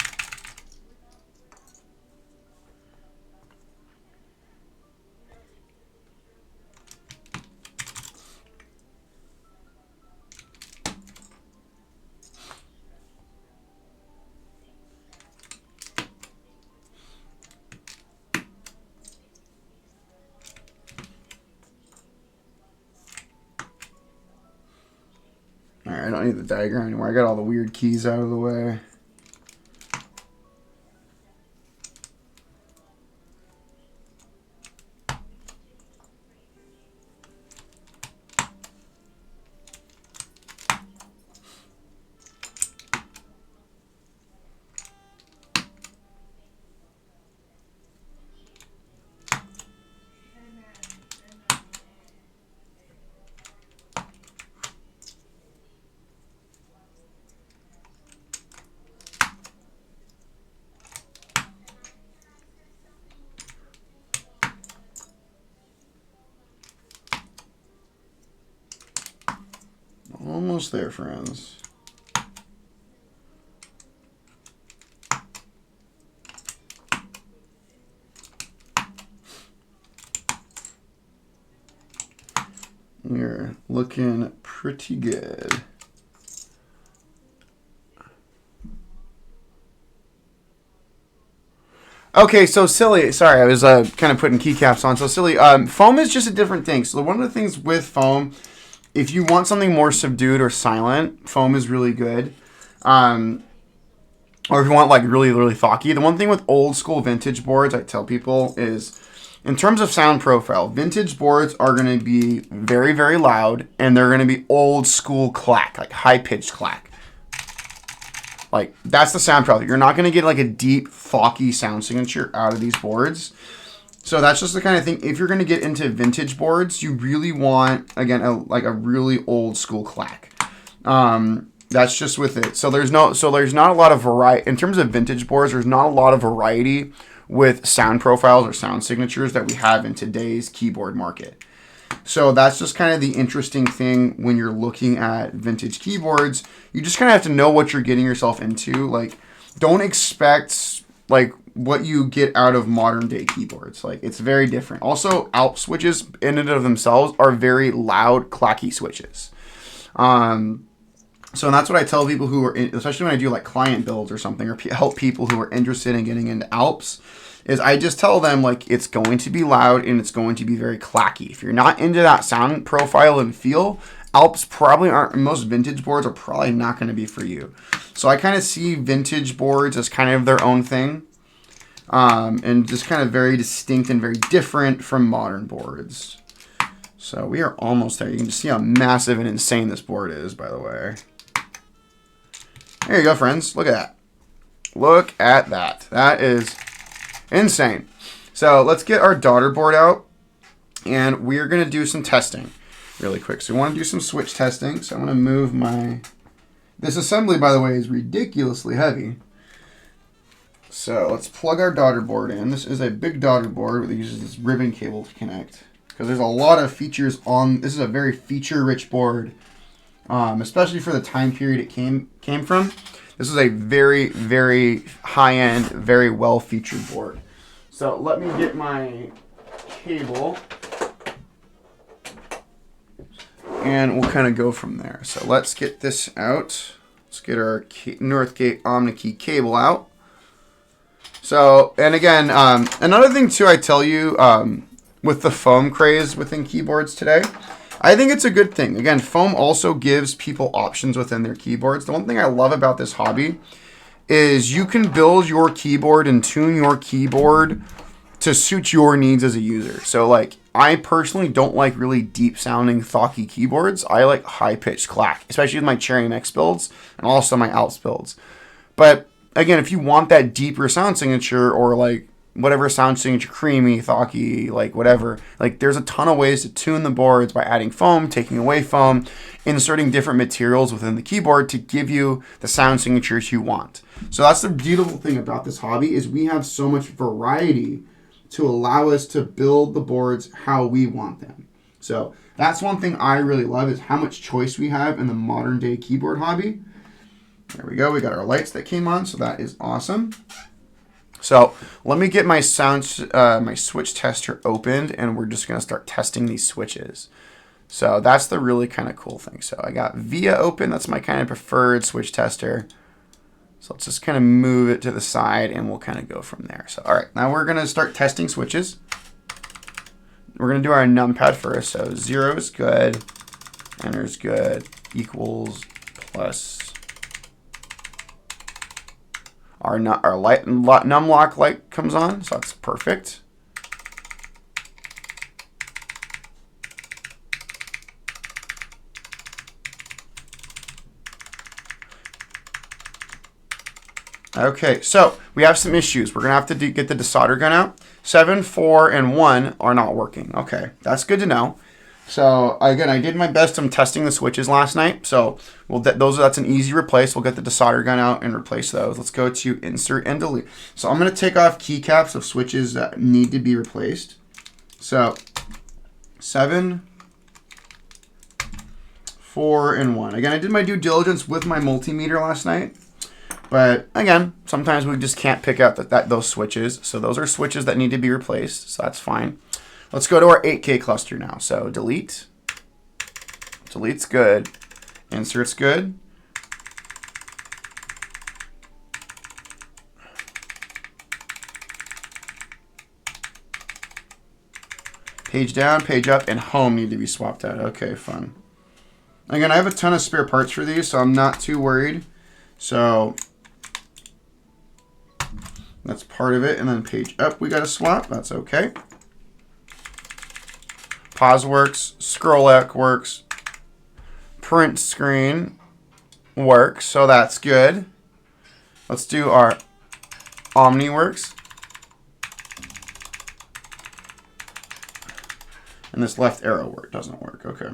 Alright, I don't need the diagram anymore. I got all the weird keys out of the way. Almost there, friends. We're looking pretty good. Okay, so silly. Sorry, I was kind of putting keycaps on. So silly. Foam is just a different thing. So one of the things with foam, if you want something more subdued or silent, foam is really good. Or if you want like really, really thocky. The one thing with old school vintage boards, I tell people is, in terms of sound profile, vintage boards are going to be very, very loud, and they're going to be old school clack, like high pitched clack. Like, that's the sound profile. You're not going to get like a deep, thocky sound signature out of these boards. So that's just the kind of thing. If you're going to get into vintage boards, you really want, again, like a really old school clack. That's just with it. So there's not a lot of variety in terms of vintage boards. There's not a lot of variety with sound profiles or sound signatures that we have in today's keyboard market. So that's just kind of the interesting thing when you're looking at vintage keyboards. You just kind of have to know what you're getting yourself into. Like, don't expect like what you get out of modern day keyboards. Like, it's very different. Also, Alps switches in and of themselves are very loud, clacky switches. So that's what I tell people who are, especially when I do like client builds or something, or help people who are interested in getting into Alps, is I just tell them like it's going to be loud and it's going to be very clacky. If you're not into that sound profile and feel, Alps probably aren't, most vintage boards are probably not going to be for you. So I kind of see vintage boards as kind of their own thing, and just kind of very distinct and very different from modern boards. So we are almost there. You can just see how massive and insane this board is, by the way. There you go, friends. Look at that. Look at that. That is insane. So let's get our daughter board out, and we're going to do some testing really quick. So we want to do some switch testing. So I'm going to move my... This assembly, by the way, is ridiculously heavy. So let's plug our daughter board in. This is a big daughter board that uses this ribbon cable to connect, because there's a lot of features on... This is a very feature-rich board. Especially for the time period it came from. This is a very, very high-end, very well-featured board. So let me get my cable, and we'll kind of go from there. So let's get this out. Let's get our Northgate OmniKey cable out. So, and again, another thing too I tell you with the foam craze within keyboards today, I think it's a good thing. Again, foam also gives people options within their keyboards. The one thing I love about this hobby is you can build your keyboard and tune your keyboard to suit your needs as a user. So like, I personally don't like really deep sounding thocky keyboards. I like high pitched clack, especially with my Cherry MX builds and also my Alps builds. But again, if you want that deeper sound signature, or like whatever sound signature, creamy, thocky, like whatever, like there's a ton of ways to tune the boards by adding foam, taking away foam, inserting different materials within the keyboard to give you the sound signatures you want. So that's the beautiful thing about this hobby, is we have so much variety to allow us to build the boards how we want them. So that's one thing I really love, is how much choice we have in the modern day keyboard hobby. There we go. We got our lights that came on, so that is awesome. So let me get my my switch tester opened, and we're just going to start testing these switches. So that's the really kind of cool thing. So I got VIA open. That's my kind of preferred switch tester. So let's just kind of move it to the side, and we'll kind of go from there. So all right, now we're going to start testing switches. We're going to do our numpad first. So 0 is good, enter is good, equals, plus. Our numlock light comes on, so that's perfect. Okay, so we have some issues. We're gonna have to get the desolder gun out. 7, 4, and 1 are not working. Okay, that's good to know. So again, I did my best. I'm testing the switches last night. So that's an easy replace. We'll get the desolder gun out and replace those. Let's go to insert and delete. So I'm going to take off keycaps of switches that need to be replaced. So 7, 4, and 1. Again, I did my due diligence with my multimeter last night. But again, sometimes we just can't pick out those switches. So those are switches that need to be replaced. So that's fine. Let's go to our 8K cluster now. So delete. Delete's good. Insert's good. Page down, page up, and home need to be swapped out. Okay, fun. Again, I have a ton of spare parts for these, so I'm not too worried. So that's part of it. And then page up, we got to swap. That's okay. Pause works, scroll X works, print screen works, so that's good. Let's do our Omni works. And this left arrow work doesn't work, okay.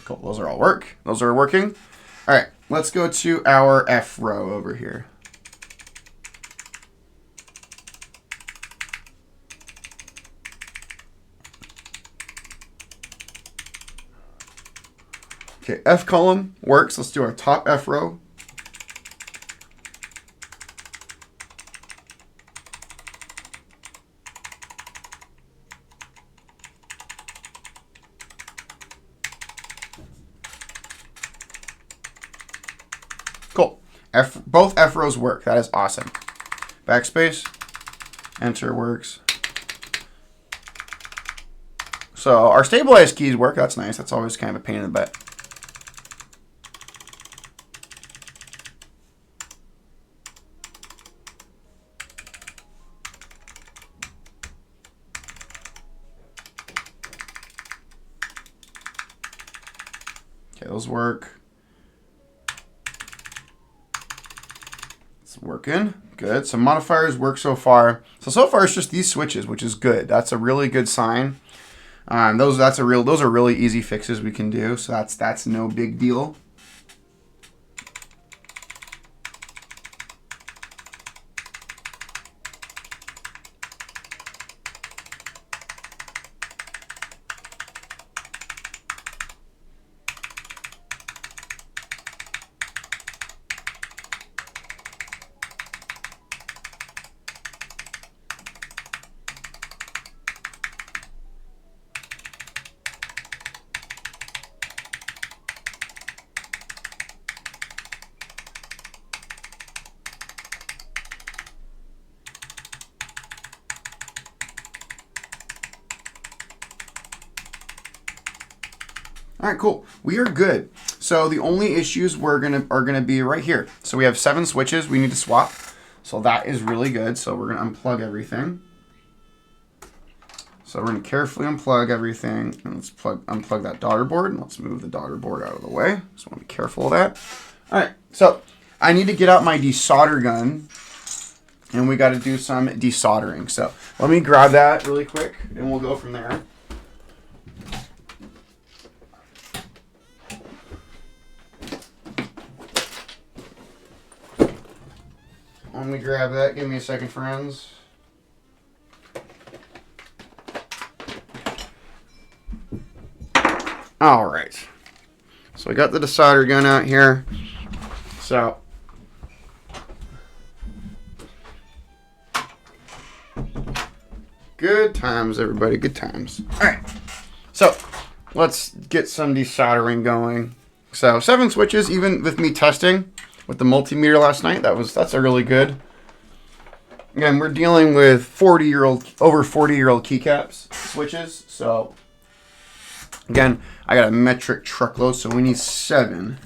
Cool, those are all work. Those are working. All right, let's go to our F row over here. Okay, F column works. Let's do our top F row. Cool. Both F rows work. That is awesome. Backspace. Enter works. So our stabilized keys work. That's nice. That's always kind of a pain in the butt. Okay, those work. It's working. Good. So modifiers work so far. So far it's just these switches, which is good. That's a really good sign. Those are really easy fixes we can do. So that's no big deal. All right, cool. We are good. So the only issues are gonna be right here. So we have 7 switches we need to swap. So that is really good. So we're gonna unplug everything. So we're gonna carefully unplug everything, and let's unplug that daughter board, and let's move the daughter board out of the way. So I want to be careful of that. All right. So I need to get out my desolder gun, and we got to do some desoldering. So let me grab that really quick, and we'll go from there. Let me grab that. Give me a second, friends. All right. So I got the desolder gun out here. So good times, everybody. Good times. All right. So let's get some desoldering going. So 7 switches, even with me testing with the multimeter last night, that's a really good. Again, we're dealing with over 40-year-old keycaps switches. So again, I got a metric truckload, so we need 7.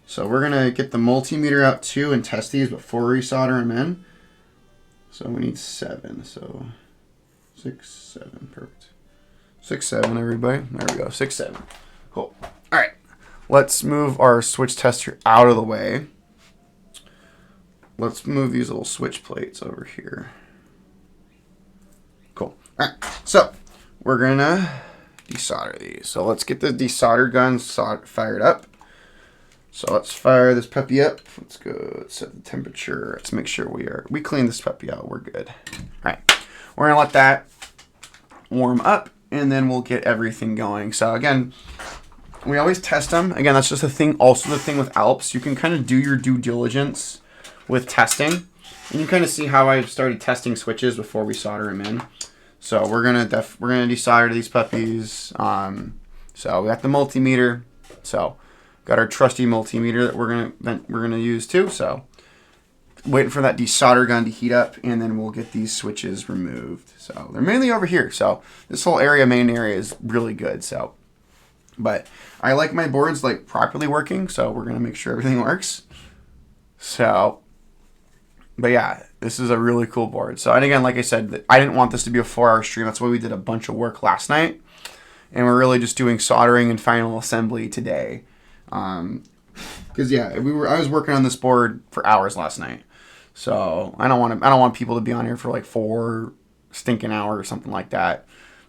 So we're gonna get the multimeter out too and test these before we solder them in. So we need 7. So 6, 7, perfect. 6, 7, everybody. There we go. 6, 7. Cool. All right. Let's move our switch tester out of the way. Let's move these little switch plates over here. Cool. All right. So we're gonna desolder these. So let's get the desolder gun fired up. So let's fire this puppy up. Let's go set the temperature. Let's make sure we clean this puppy out. We're good. All right. We're gonna let that warm up, and then we'll get everything going. So again, we always test them. Again, that's just the thing. Also, the thing with Alps, you can kind of do your due diligence with testing, and you kind of see how I've started testing switches before we solder them in. So we're gonna desolder these puppies. So we got the multimeter. So got our trusty multimeter that we're gonna use too. So waiting for that desolder gun to heat up, and then we'll get these switches removed. So they're mainly over here. So this whole main area is really good. So, but I like my boards like properly working. So we're gonna make sure everything works. So, but yeah, this is a really cool board. So, and again, like I said, I didn't want this to be a 4-hour stream. That's why we did a bunch of work last night, and we're really just doing soldering and final assembly today. Because yeah, I was working on this board for hours last night. So I don't want people to be on here for like 4 stinking hours or something like that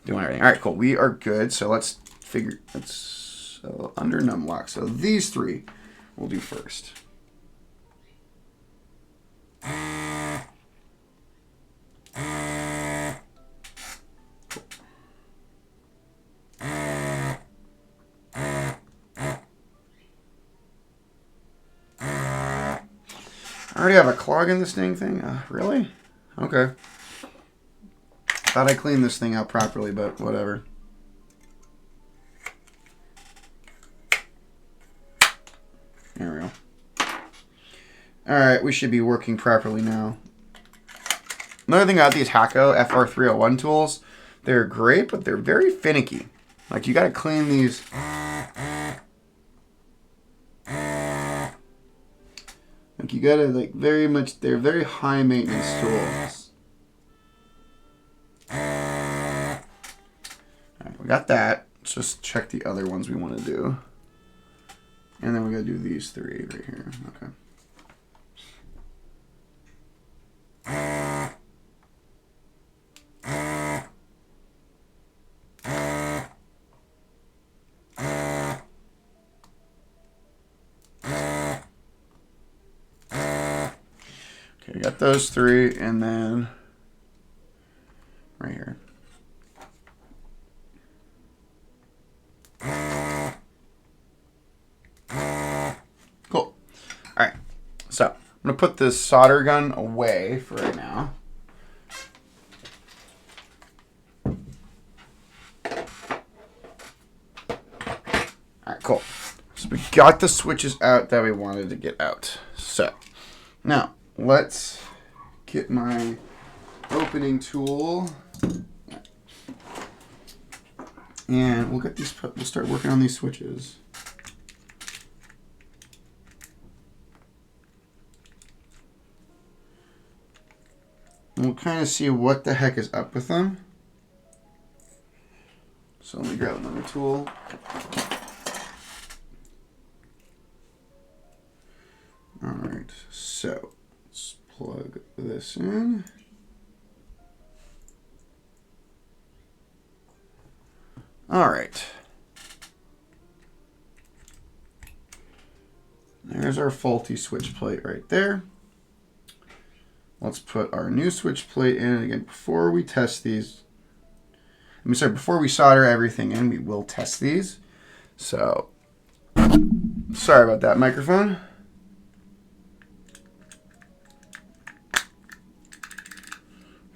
doing everything. All right, cool. We are good. So let's under numlock. So these 3 we'll do first. I already have a clog in this dang thing? Really? Okay. Thought I cleaned this thing out properly, but whatever. There we go. Alright, we should be working properly now. Another thing about these Hacko FR301 tools, they're great, but they're very finicky. Like, you gotta clean these. Like, you gotta, like, they're very high maintenance tools. Alright, we got that. Let's just check the other ones we want to do. And then we gotta do these 3 right here. Okay. Okay, got those 3, and then right here. Cool. All right, so I'm gonna put this solder gun away for right now. All right, cool. So we got the switches out that we wanted to get out. So now let's get my opening tool, and we'll get these. We'll start working on these switches. And we'll kind of see what the heck is up with them. So let me grab another tool. All right, so let's plug this in. All right. There's our faulty switch plate right there. Let's put our new switch plate in. Again, before we test these, before we solder everything in, we will test these. So, sorry about that microphone.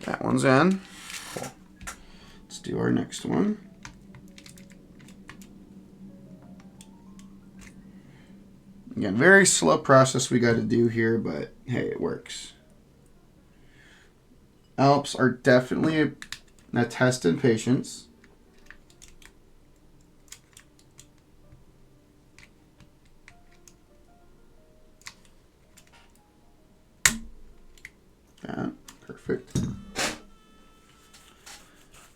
That one's in. Cool. Let's do our next one. Again, very slow process we got to do here, but hey, it works. Alps are definitely a test in patience. That, perfect.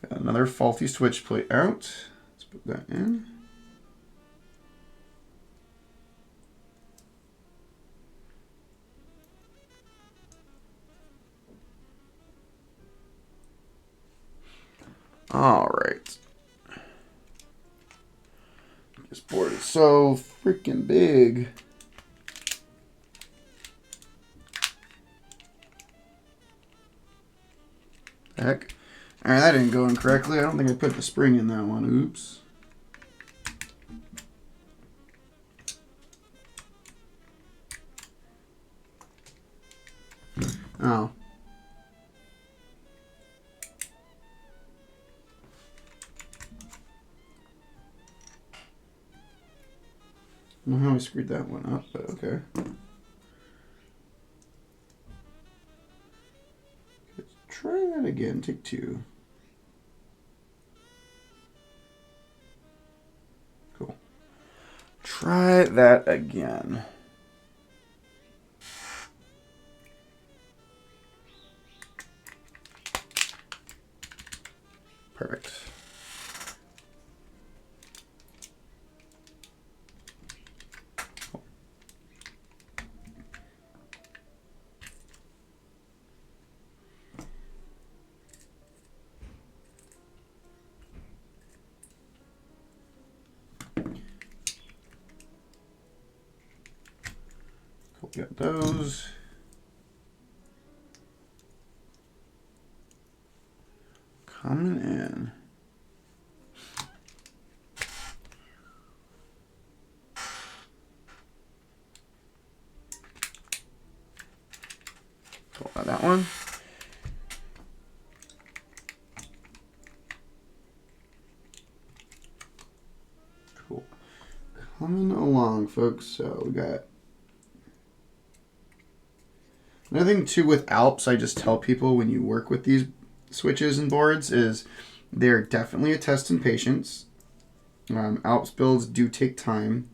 Got another faulty switch plate out. Let's put that in. All right. This board is so freaking big. Heck. All right, that didn't go in correctly. I don't think I put the spring in that one. Oops. Oh. I don't know how I screwed that one up, but okay. Let's try that again. Take two. Cool. Try that again. Perfect. Cool. Got those. Coming in. Pull out that one. Cool. Coming along, folks. So we got another thing too with Alps. I just tell people when you work with these switches and boards is they're definitely a test in patience. Alps builds do take time,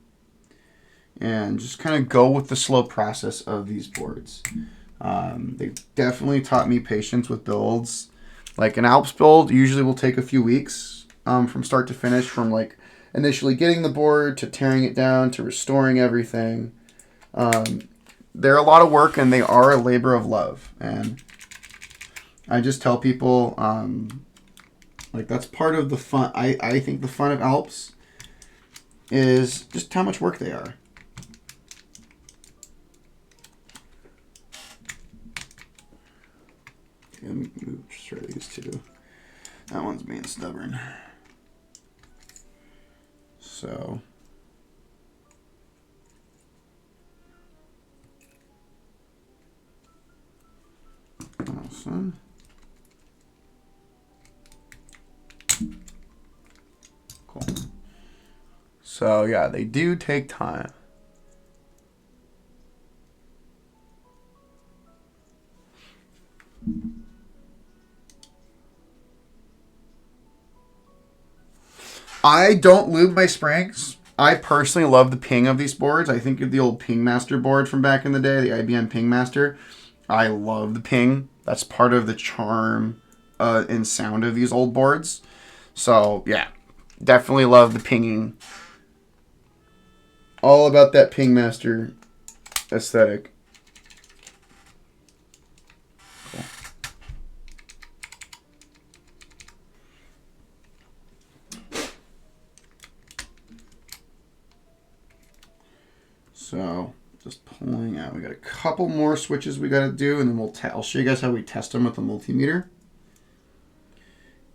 and just kind of go with the slow process of these boards. They definitely taught me patience with builds. Like an Alps build usually will take a few weeks from start to finish, from like initially getting the board to tearing it down to restoring everything. They're a lot of work, and they are a labor of love. And I just tell people, like, that's part of the fun. I think the fun of Alps is just how much work they are. Let me move sure these two. That one's being stubborn. So. Awesome. Cool. So yeah, they do take time. I don't lube my springs. I personally love the ping of these boards. I think of the old Ping Master board from back in the day, the IBM Ping Master. I love the ping. That's part of the charm and sound of these old boards. So yeah, definitely love the pinging. All about that Ping Master aesthetic. Cool. So just pulling out. We got a couple more switches we got to do, and then I'll show you guys how we test them with the multimeter,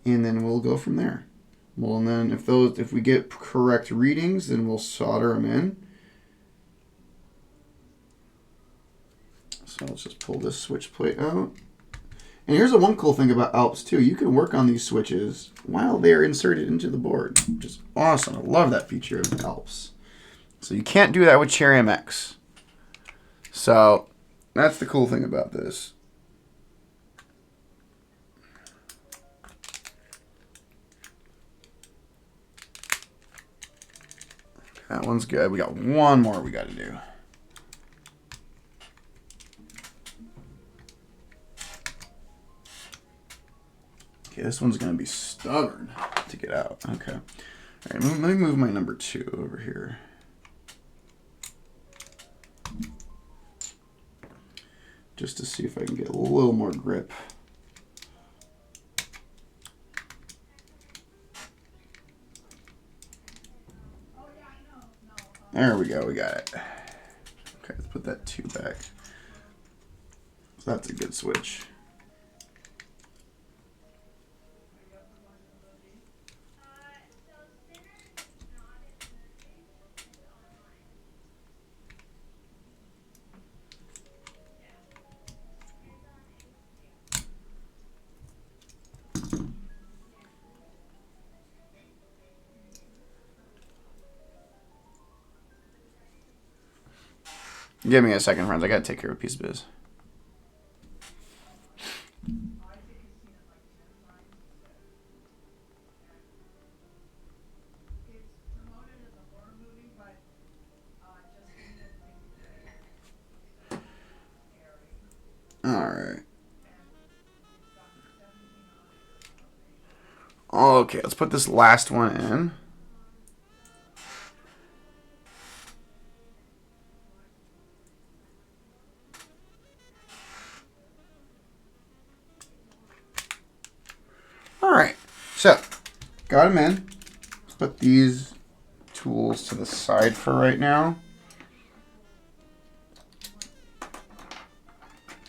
and then we'll go from there. Well, and then if we get correct readings, then we'll solder them in. So let's just pull this switch plate out. And here's the one cool thing about Alps too. You can work on these switches while they're inserted into the board, which is awesome. I love that feature of Alps. So you can't do that with Cherry MX. So that's the cool thing about this. That one's good. We got one more we got to do. Okay, this one's going to be stubborn to get out. Okay. All right, let me move my number 2 over here. Just to see if I can get a little more grip. There we go, we got it. Okay, let's put that 2 back. So that's a good switch. Give me a second, friends. I gotta take care of a piece of biz. All right. Okay, let's put this last one in. All right, so got them in. Let's put these tools to the side for right now.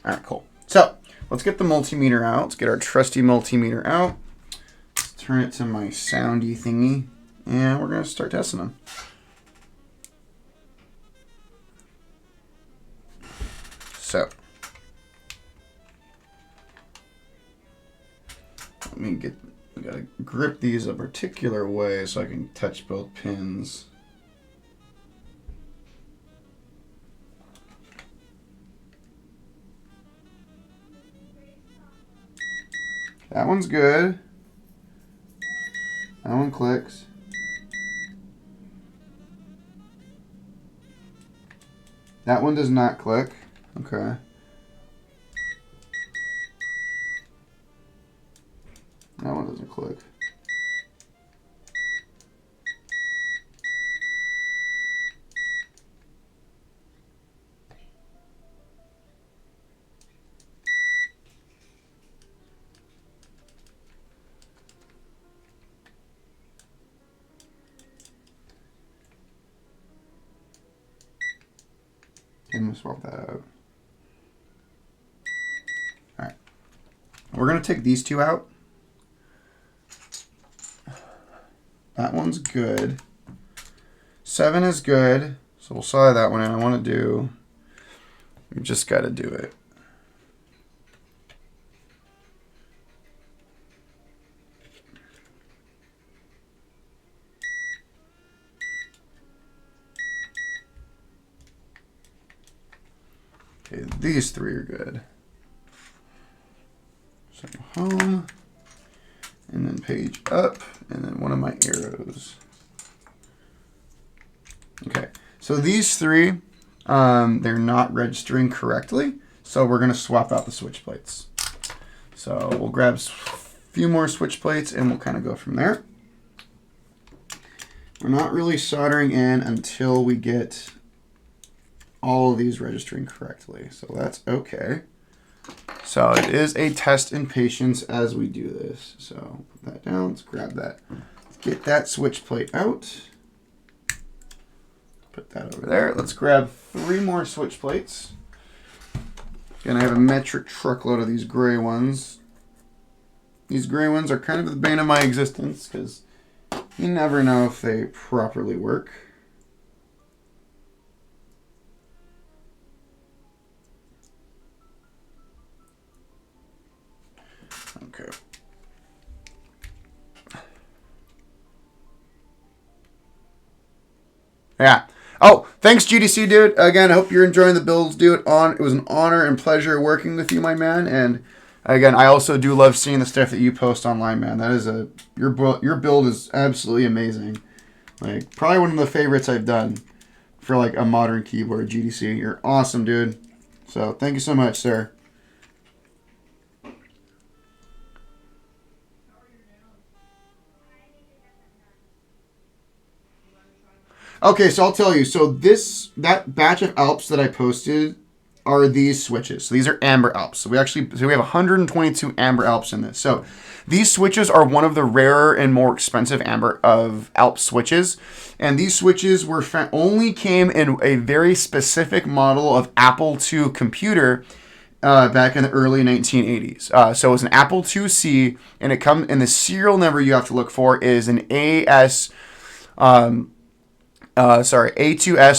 All right, cool. So let's get the multimeter out. Let's get our trusty multimeter out. Let's turn it to my soundy thingy, and we're gonna start testing them. So I gotta grip these a particular way so I can touch both pins. That one's good. That one clicks. That one does not click. Okay. That one doesn't click. I'm gonna swap that out. All right. We're gonna take these 2 out. That one's good. 7 is good. So we'll slide that one in. I want to do, we just got to do it. Okay, these 3 are good. So home, and then page up, and then one of my arrows. Okay, so these 3, they're not registering correctly, so we're going to swap out the switch plates. So we'll grab a few more switch plates, and we'll kind of go from there. We're not really soldering in until we get all of these registering correctly, so that's okay. So it is a test in patience as we do this. So put that down, let's grab that. Let's get that switch plate out. Put that over there. Let's grab 3 more switch plates. Again, I have a metric truckload of these gray ones. These gray ones are kind of the bane of my existence because You never know if they properly work. Okay. Yeah. Oh, thanks, GDC, dude. Again, I hope you're enjoying the builds, dude. It was an honor and pleasure working with you, my man. And again, I also do love seeing the stuff that you post online, man. That is your build is absolutely amazing. Like probably one of the favorites I've done for like a modern keyboard. GDC, you're awesome, dude. So thank you so much, sir. Okay, so I'll tell you. So that batch of Alps that I posted are these switches. So these are Amber Alps. So we have 122 Amber Alps in this. So these switches are one of the rarer and more expensive Amber of Alps switches. And these switches only came in a very specific model of Apple II computer back in the early 1980s. So it was an Apple IIc, and the serial number you have to look for is an A2S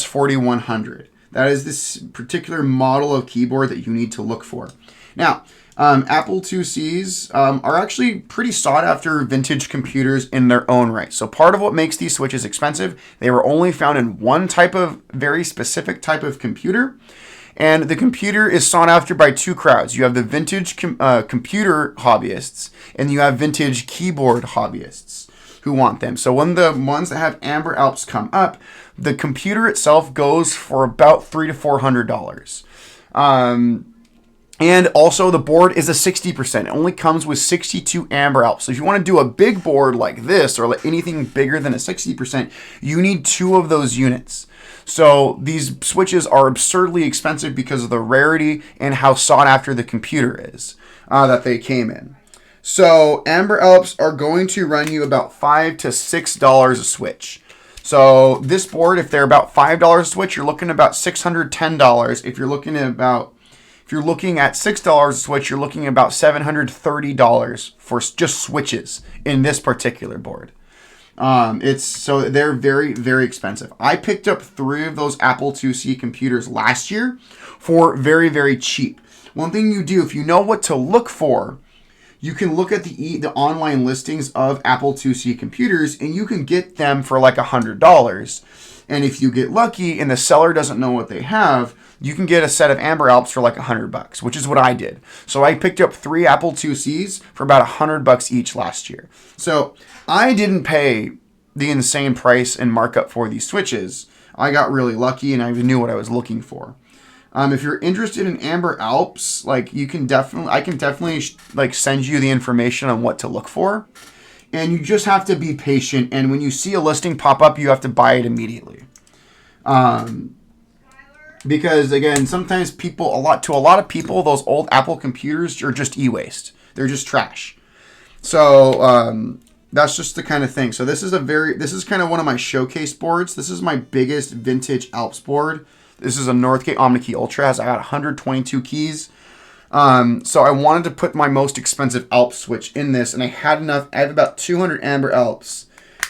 4100. That is this particular model of keyboard that you need to look for. Now, Apple IIcs are actually pretty sought after vintage computers in their own right. So part of what makes these switches expensive, they were only found in one very specific type of computer. And the computer is sought after by two crowds. You have the vintage computer hobbyists, and you have vintage keyboard hobbyists who want them. So when the ones that have Amber Alps come up, the computer itself goes for about $300 to $400. And also the board is a 60%. It only comes with 62 Amber Alps. So if you want to do a big board like this or like anything bigger than a 60%, you need two of those units. So these switches are absurdly expensive because of the rarity and how sought after the computer is that they came in. So Amber Alps are going to run you about $5 to $6 a switch. So this board, if they're about $5 a switch, you're looking at about $610. If you're looking at $6 a switch, you're looking at about $730 for just switches in this particular board. So they're very, very expensive. I picked up 3 of those Apple IIc computers last year for very, very cheap. One thing you do, if you know what to look for, you can look at the online listings of Apple IIc computers, and you can get them for like $100. And if you get lucky and the seller doesn't know what they have, you can get a set of Amber Alps for like $100, which is what I did. So I picked up 3 Apple IIcs for about $100 each last year. So I didn't pay the insane price and markup for these switches. I got really lucky and I knew what I was looking for. If you're interested in Amber Alps, I can definitely send you the information on what to look for. And you just have to be patient. And when you see a listing pop up, you have to buy it immediately. Because again, sometimes a lot of people, those old Apple computers are just e-waste. They're just trash. So that's just the kind of thing. So this is kind of one of my showcase boards. This is my biggest vintage Alps board. This is a Northgate OmniKey Ultra. I got 122 keys. So I wanted to put my most expensive Alps switch in this, and I had enough. I have about 200 Amber Alps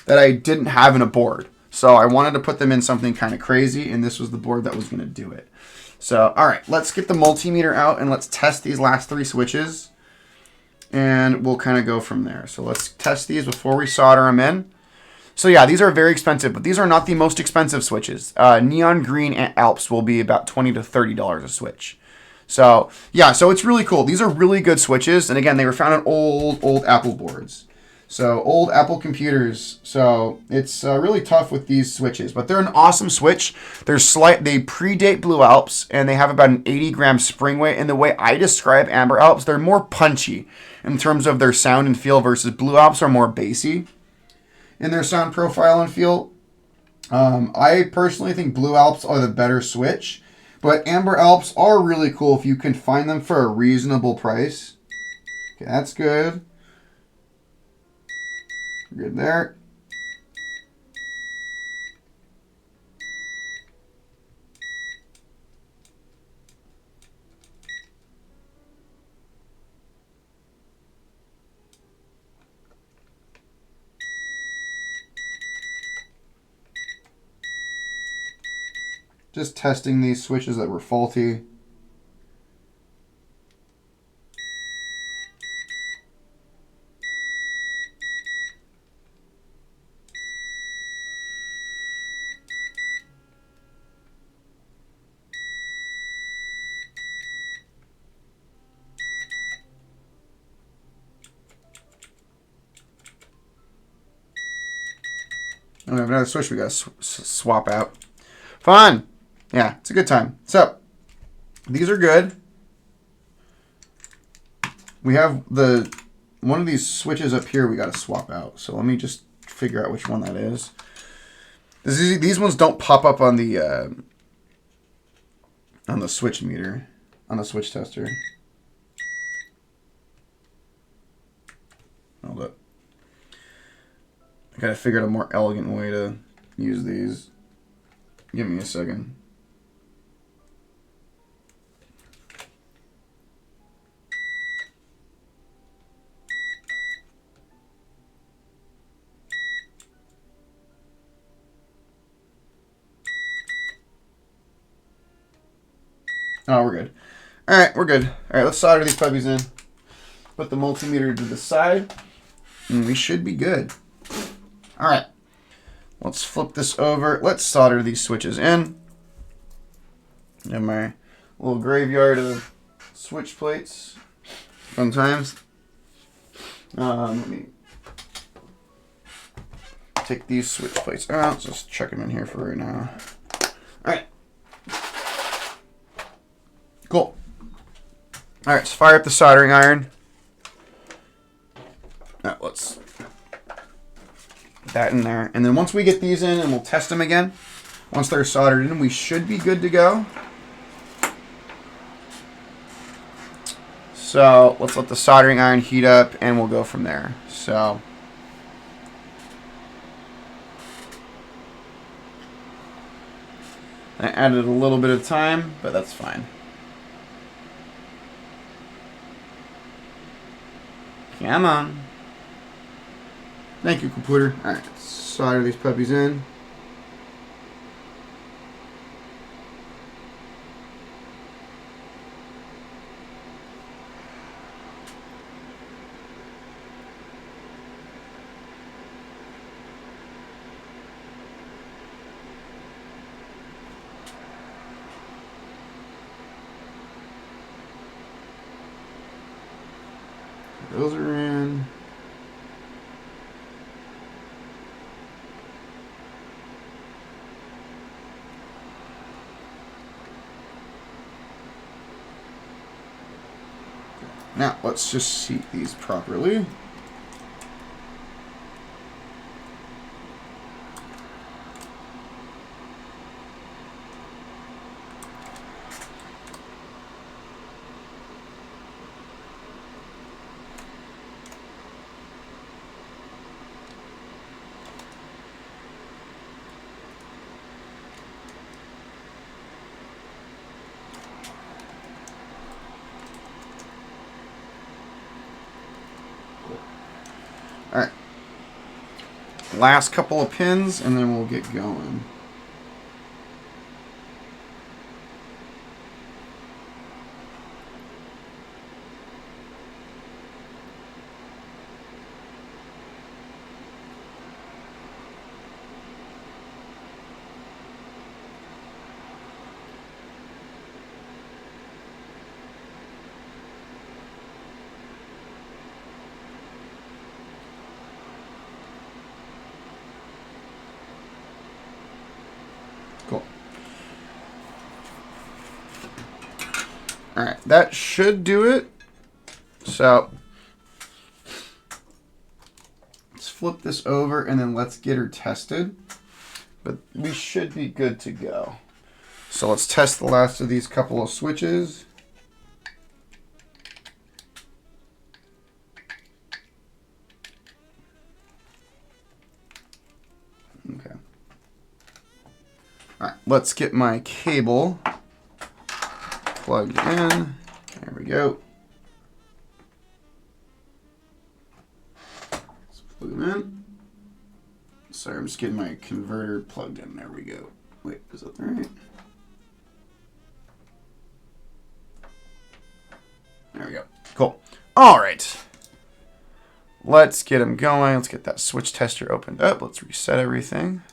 that I didn't have in a board. So I wanted to put them in something kind of crazy, and this was the board that was going to do it. So, all right, let's get the multimeter out, and let's test these last 3 switches, and we'll kind of go from there. So let's test these before we solder them in. So yeah, these are very expensive, but these are not the most expensive switches. Neon green Alps will be about $20 to $30 a switch. So yeah, so it's really cool. These are really good switches, and again, they were found on old Apple boards. So old Apple computers. So it's really tough with these switches, but they're an awesome switch. They predate Blue Alps, and they have about an 80-gram spring weight. And the way I describe Amber Alps, they're more punchy in terms of their sound and feel versus Blue Alps are more bassy in their sound profile and feel. I personally think Blue Alps are the better switch, but Amber Alps are really cool if you can find them for a reasonable price. Okay, that's good. Good there. Just testing these switches that were faulty. I have another switch we got to swap out. Fun! Yeah, it's a good time. So, these are good. We have one of these switches up here we got to swap out. So let me just figure out which one that is. These ones don't pop up on the switch meter, on the switch tester. Hold up. I gotta figure out a more elegant way to use these. Give me a second. Oh, we're good. All right, we're good. All right, let's solder these puppies in. Put the multimeter to the side, and we should be good. All right, let's flip this over. Let's solder these switches in. And my little graveyard of switch plates. Fun times. Let me take these switch plates out. Just check them in here for right now. All right. Cool. All right, so fire up the soldering iron. Let's put that in there. And then once we get these in, and we'll test them again. Once they're soldered in, we should be good to go. So let's let the soldering iron heat up, and we'll go from there. So I added a little bit of time, but that's fine. Come on. Thank you, computer. All right, let's solder these puppies in. Those are in. Now, let's just seat these properly. All right. Last couple of pins, and then we'll get going. Cool. All right, that should do it. So let's flip this over, and then let's get her tested. But we should be good to go. So let's test the last of these couple of switches. Okay. All right, let's get my cable plugged in. There we go. Let's plug them in. Sorry, I'm just getting my converter plugged in. There we go. Wait, is that right? All right. Let's get them going. Let's get that switch tester opened up. Let's reset everything.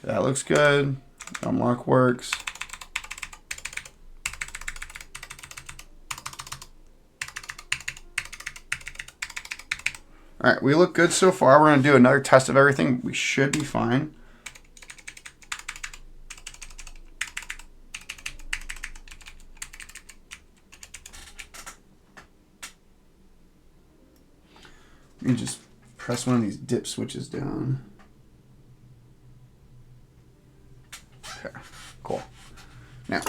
That looks good. Unlock works. All right, we look good so far. We're going to do another test of everything. We should be fine. Let me just press one of these dip switches down. Okay, cool. Now,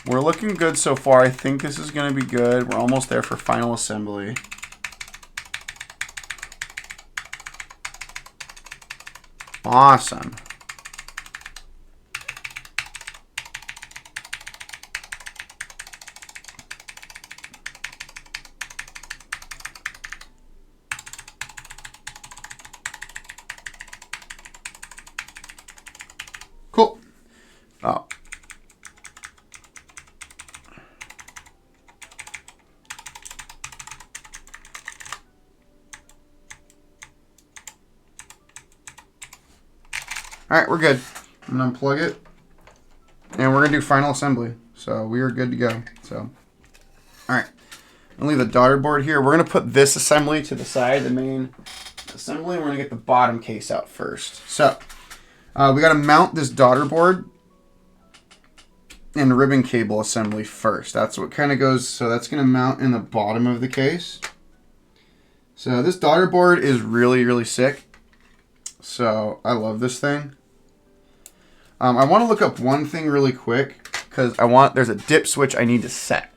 we're looking good so far. I think this is going to be good. We're almost there for final assembly. Awesome. Cool. Oh. All right, we're good. I'm gonna unplug it, and we're gonna do final assembly. So we are good to go. So, all right, I'll leave the daughter board here. We're gonna put this assembly to the side, the main assembly. We're gonna get the bottom case out first. So we gotta mount this daughter board and ribbon cable assembly first. That's what kind of goes. So that's gonna mount in the bottom of the case. So this daughter board is really, really sick. So I love this thing. I want to look up one thing really quick because there's a dip switch I need to set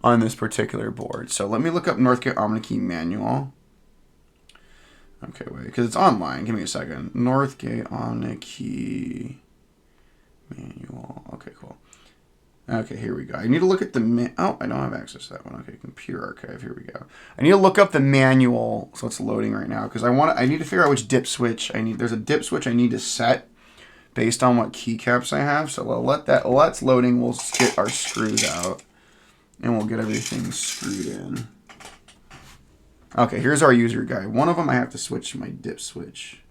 on this particular board. So let me look up Northgate OmniKey manual. Okay, wait, because it's online. Give me a second. Northgate OmniKey manual. Okay, cool. Okay, here we go. I need to look at the oh, I don't have access to that one. Okay, computer archive. Here we go. I need to look up the manual, so it's loading right now because I need to figure out which dip switch I need. There's a dip switch I need to set based on what keycaps I have. So while that's loading, we'll get our screws out and we'll get everything screwed in. Okay, here's our user guide. One of them I have to switch to my dip switch.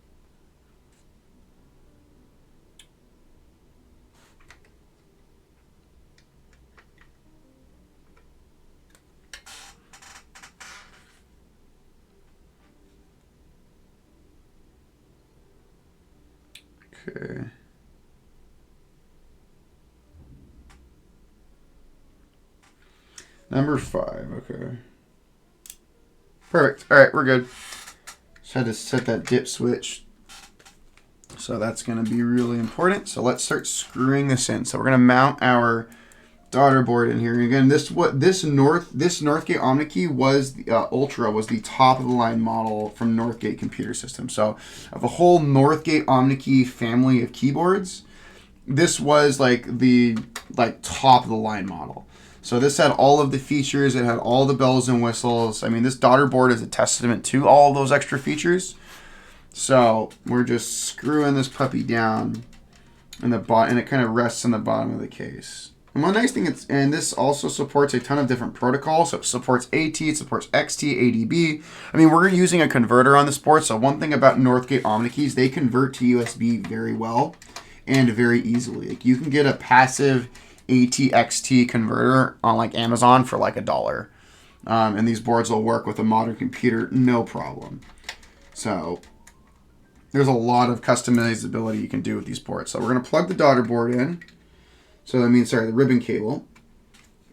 Okay. Number 5, okay. Perfect. All right, we're good. Just had to set that dip switch. So that's going to be really important. So let's start screwing this in. So we're going to mount our daughter board in here. And again, this Northgate OmniKey was Ultra was the top of the line model from Northgate Computer Systems. So of a whole Northgate OmniKey family of keyboards, this was like the top of the line model. So this had all of the features. It had all the bells and whistles. I mean, this daughter board is a testament to all of those extra features. So we're just screwing this puppy down in the bottom, and it kind of rests in the bottom of the case. And one nice thing, and this also supports a ton of different protocols. So it supports AT, it supports XT, ADB. I mean, we're using a converter on this board. So one thing about Northgate OmniKeys, they convert to USB very well and very easily. Like you can get a passive ATXT converter on like Amazon for like $1. And these boards will work with a modern computer, no problem. So there's a lot of customizability you can do with these boards. So we're going to plug the daughter board in. So that means, sorry, the ribbon cable.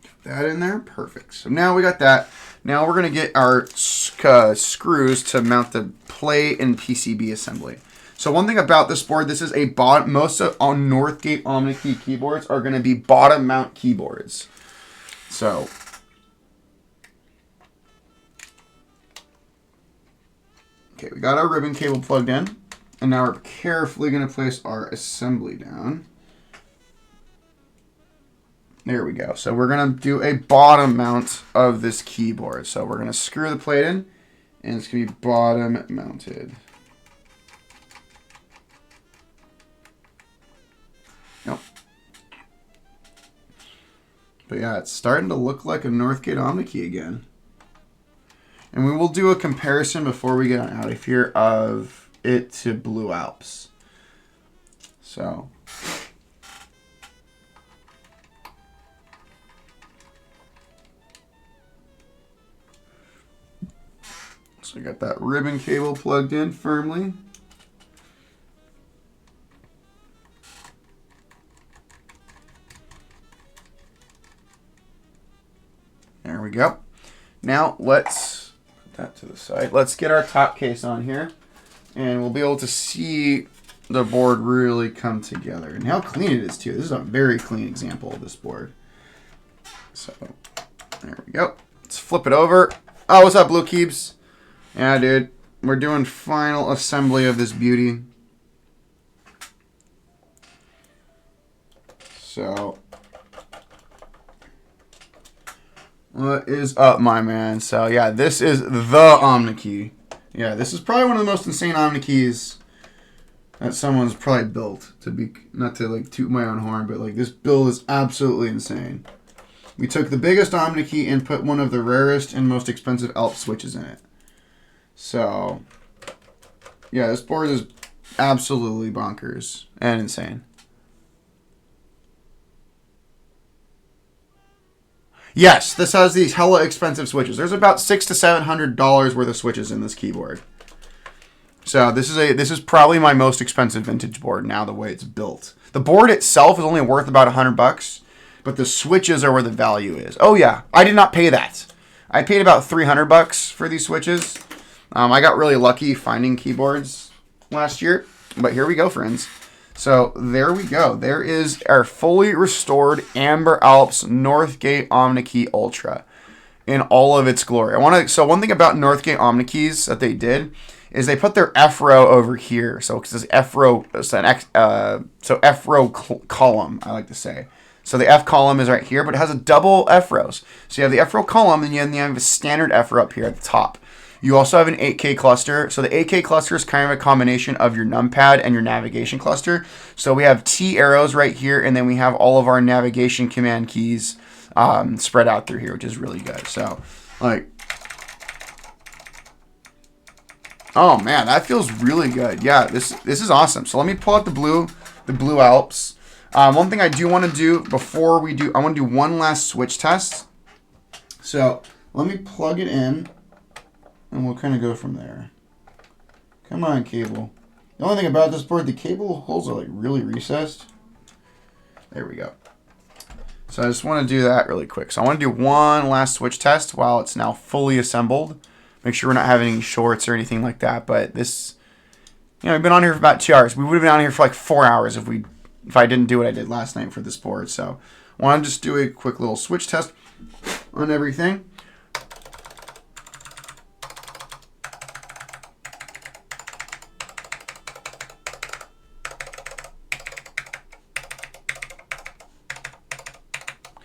Get that in there. Perfect. So now we got that. Now we're going to get our screws to mount the plate and PCB assembly. So one thing about this board, this is a bottom, most of on Northgate OmniKey keyboards are going to be bottom mount keyboards. So okay, we got our ribbon cable plugged in, and now we're carefully going to place our assembly down. There we go. So we're going to do a bottom mount of this keyboard. So we're going to screw the plate in, and it's going to be bottom mounted. Nope. But yeah, it's starting to look like a Northgate OmniKey again. And we will do a comparison before we get out of here of it to Blue Alps. So we got that ribbon cable plugged in firmly. There we go. Now let's put that to the side. Let's get our top case on here, and we'll be able to see the board really come together. And how clean it is too. This is a very clean example of this board. So there we go. Let's flip it over. Oh, what's up, Blue Keebs? Yeah, dude. We're doing final assembly of this beauty. So what is up, my man? So yeah, this is the OmniKey. Yeah, this is probably one of the most insane OmniKeys that someone's probably built. To be, not to like toot my own horn, but like this build is absolutely insane. We took the biggest OmniKey and put one of the rarest and most expensive Alps switches in it. So yeah, this board is absolutely bonkers and insane. Yes, this has these hella expensive switches. There's about $600 to $700 worth of switches in this keyboard. So this is probably my most expensive vintage board now, the way it's built. The board itself is only worth about $100, but the switches are where the value is. Oh yeah, I did not pay that. I paid about $300 for these switches. I got really lucky finding keyboards last year, but here we go, friends. So there we go. There is our fully restored Amber Alps Northgate OmniKey Ultra in all of its glory. So one thing about Northgate OmniKeys that they did is they put their F row over here. So it says F row, F row column, I like to say. So the F column is right here, but it has a double F rows. So you have the F row column, and you have a standard F row up here at the top. You also have an 8K cluster. So the 8K cluster is kind of a combination of your numpad and your navigation cluster. So we have T arrows right here, and then we have all of our navigation command keys spread out through here, which is really good. So, like, oh man, that feels really good. Yeah, this is awesome. So let me pull out the Blue Alps. One thing I do want to do before we do, I want to do one last switch test. So let me plug it in, and we'll kind of go from there. Come on, cable. The only thing about this board, the cable holes are like really recessed. There we go. So I just want to do that really quick. So I want to do one last switch test while it's now fully assembled. Make sure we're not having any shorts or anything like that. But this, we've been on here for about 2 hours. We would have been on here for like 4 hours if I didn't do what I did last night for this board. So I want to just do a quick little switch test on everything.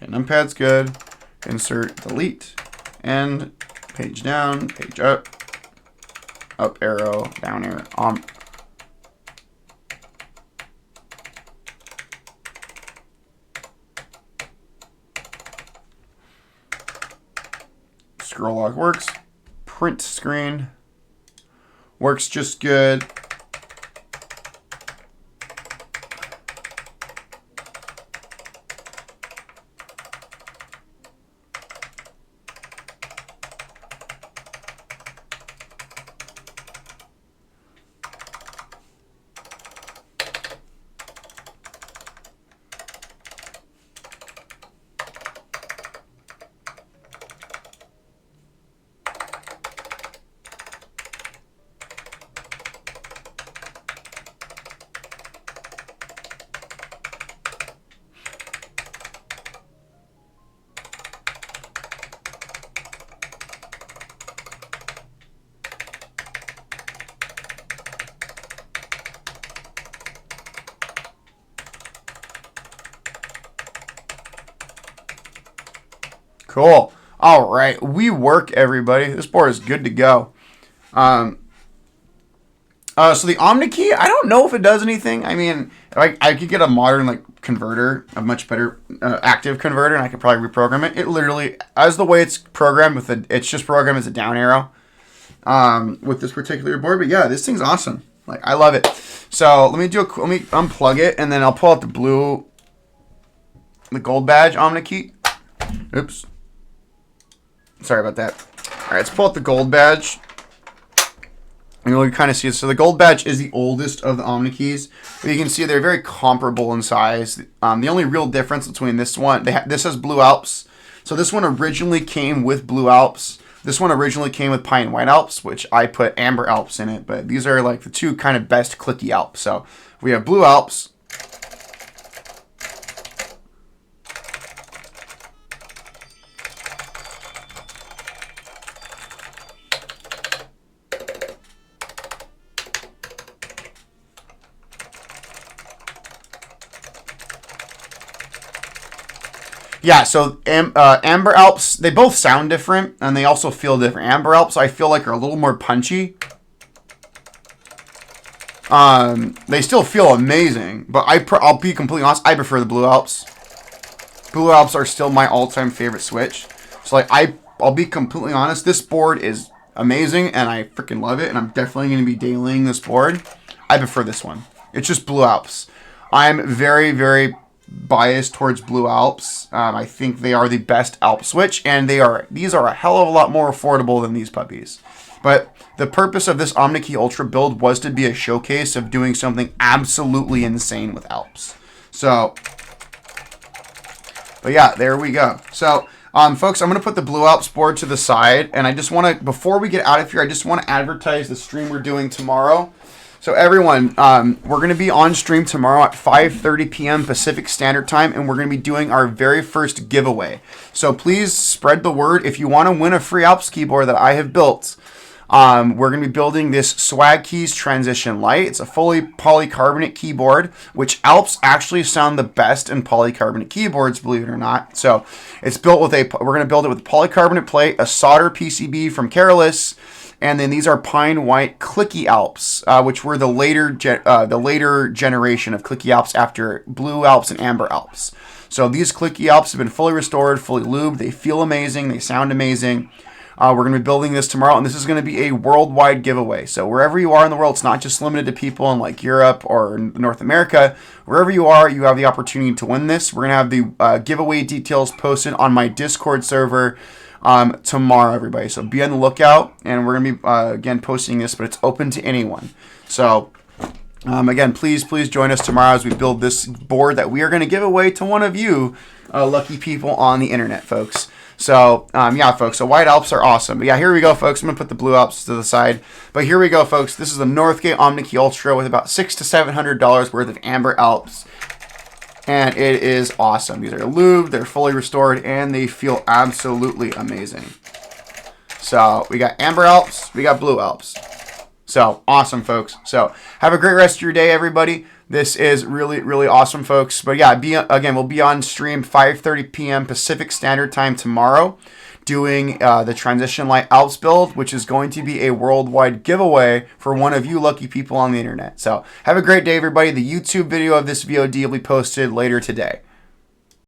Okay, numpad's good. Insert, delete, and page down, page up arrow, down arrow, Scroll lock works. Print screen works just good. Cool. All right, we work, everybody. This board is good to go. So the OmniKey, I don't know if it does anything. I mean, I could get a modern like converter, a much better active converter, and I could probably reprogram it. It literally, as the way it's programmed it's just programmed as a down arrow with this particular board. But yeah, this thing's awesome. Like, I love it. So let me unplug it, and then I'll pull out the gold badge OmniKey. Oops. Sorry about that. All right, let's pull out the gold badge. And you'll kind of see it. So the gold badge is the oldest of the OmniKeys. But you can see they're very comparable in size. The only real difference between this one, this has Blue Alps. So this one originally came with Blue Alps. This one originally came with Pine White Alps, which I put Amber Alps in it. But these are like the two kind of best clicky Alps. So we have Blue Alps. Yeah, so Amber Alps, they both sound different, and they also feel different. Amber Alps, I feel like, are a little more punchy. They still feel amazing, but I'll be completely honest, I prefer the Blue Alps. Blue Alps are still my all-time favorite Switch. So, like, I'll be completely honest, this board is amazing, and I freaking love it, and I'm definitely going to be dailying this board. I prefer this one. It's just Blue Alps. I'm very, very biased towards Blue Alps. I think they are the best Alp Switch, and these are a hell of a lot more affordable than these puppies. But the purpose of this OmniKey Ultra build was to be a showcase of doing something absolutely insane with Alps. So, but yeah, there we go. So, folks, I'm going to put the Blue Alps board to the side, and I just want to, before we get out of here, I just want to advertise the stream we're doing tomorrow. So everyone, we're going to be on stream tomorrow at 5:30 p.m. Pacific Standard Time, and we're going to be doing our very first giveaway. So please spread the word. If you want to win a free Alps keyboard that I have built, we're going to be building this Swag Keys Transition Lite. It's a fully polycarbonate keyboard, which Alps actually sound the best in polycarbonate keyboards, believe it or not. So it's built with we're going to build it with a polycarbonate plate, a solder PCB from Careless, and then these are Pine White clicky Alps, which were the later generation of clicky Alps after Blue Alps and Amber Alps. So these clicky Alps have been fully restored, fully lubed. They feel amazing. They sound amazing. We're going to be building this tomorrow, and this is going to be a worldwide giveaway. So wherever you are in the world, it's not just limited to people in like Europe or North America. Wherever you are, you have the opportunity to win this. We're going to have the giveaway details posted on my Discord server tomorrow, everybody. So be on the lookout, and we're going to be, again, posting this, but it's open to anyone. So, again, please join us tomorrow as we build this board that we are going to give away to one of you lucky people on the internet, folks. So, yeah, folks, so White Alps are awesome. But yeah, here we go, folks. I'm going to put the Blue Alps to the side. But here we go, folks. This is the Northgate OmniKey Ultra with about $600 to $700 worth of Amber Alps. And it is awesome. These are lubed, they're fully restored, and they feel absolutely amazing. So we got Amber Alps, we got Blue Alps. So awesome, folks. So have a great rest of your day, everybody. This is really, really awesome, folks. But yeah, we'll be on stream 5:30 p.m. Pacific Standard Time tomorrow, doing the Transition Lite Alps build, which is going to be a worldwide giveaway for one of you lucky people on the internet. So have a great day, everybody. The YouTube video of this VOD will be posted later today.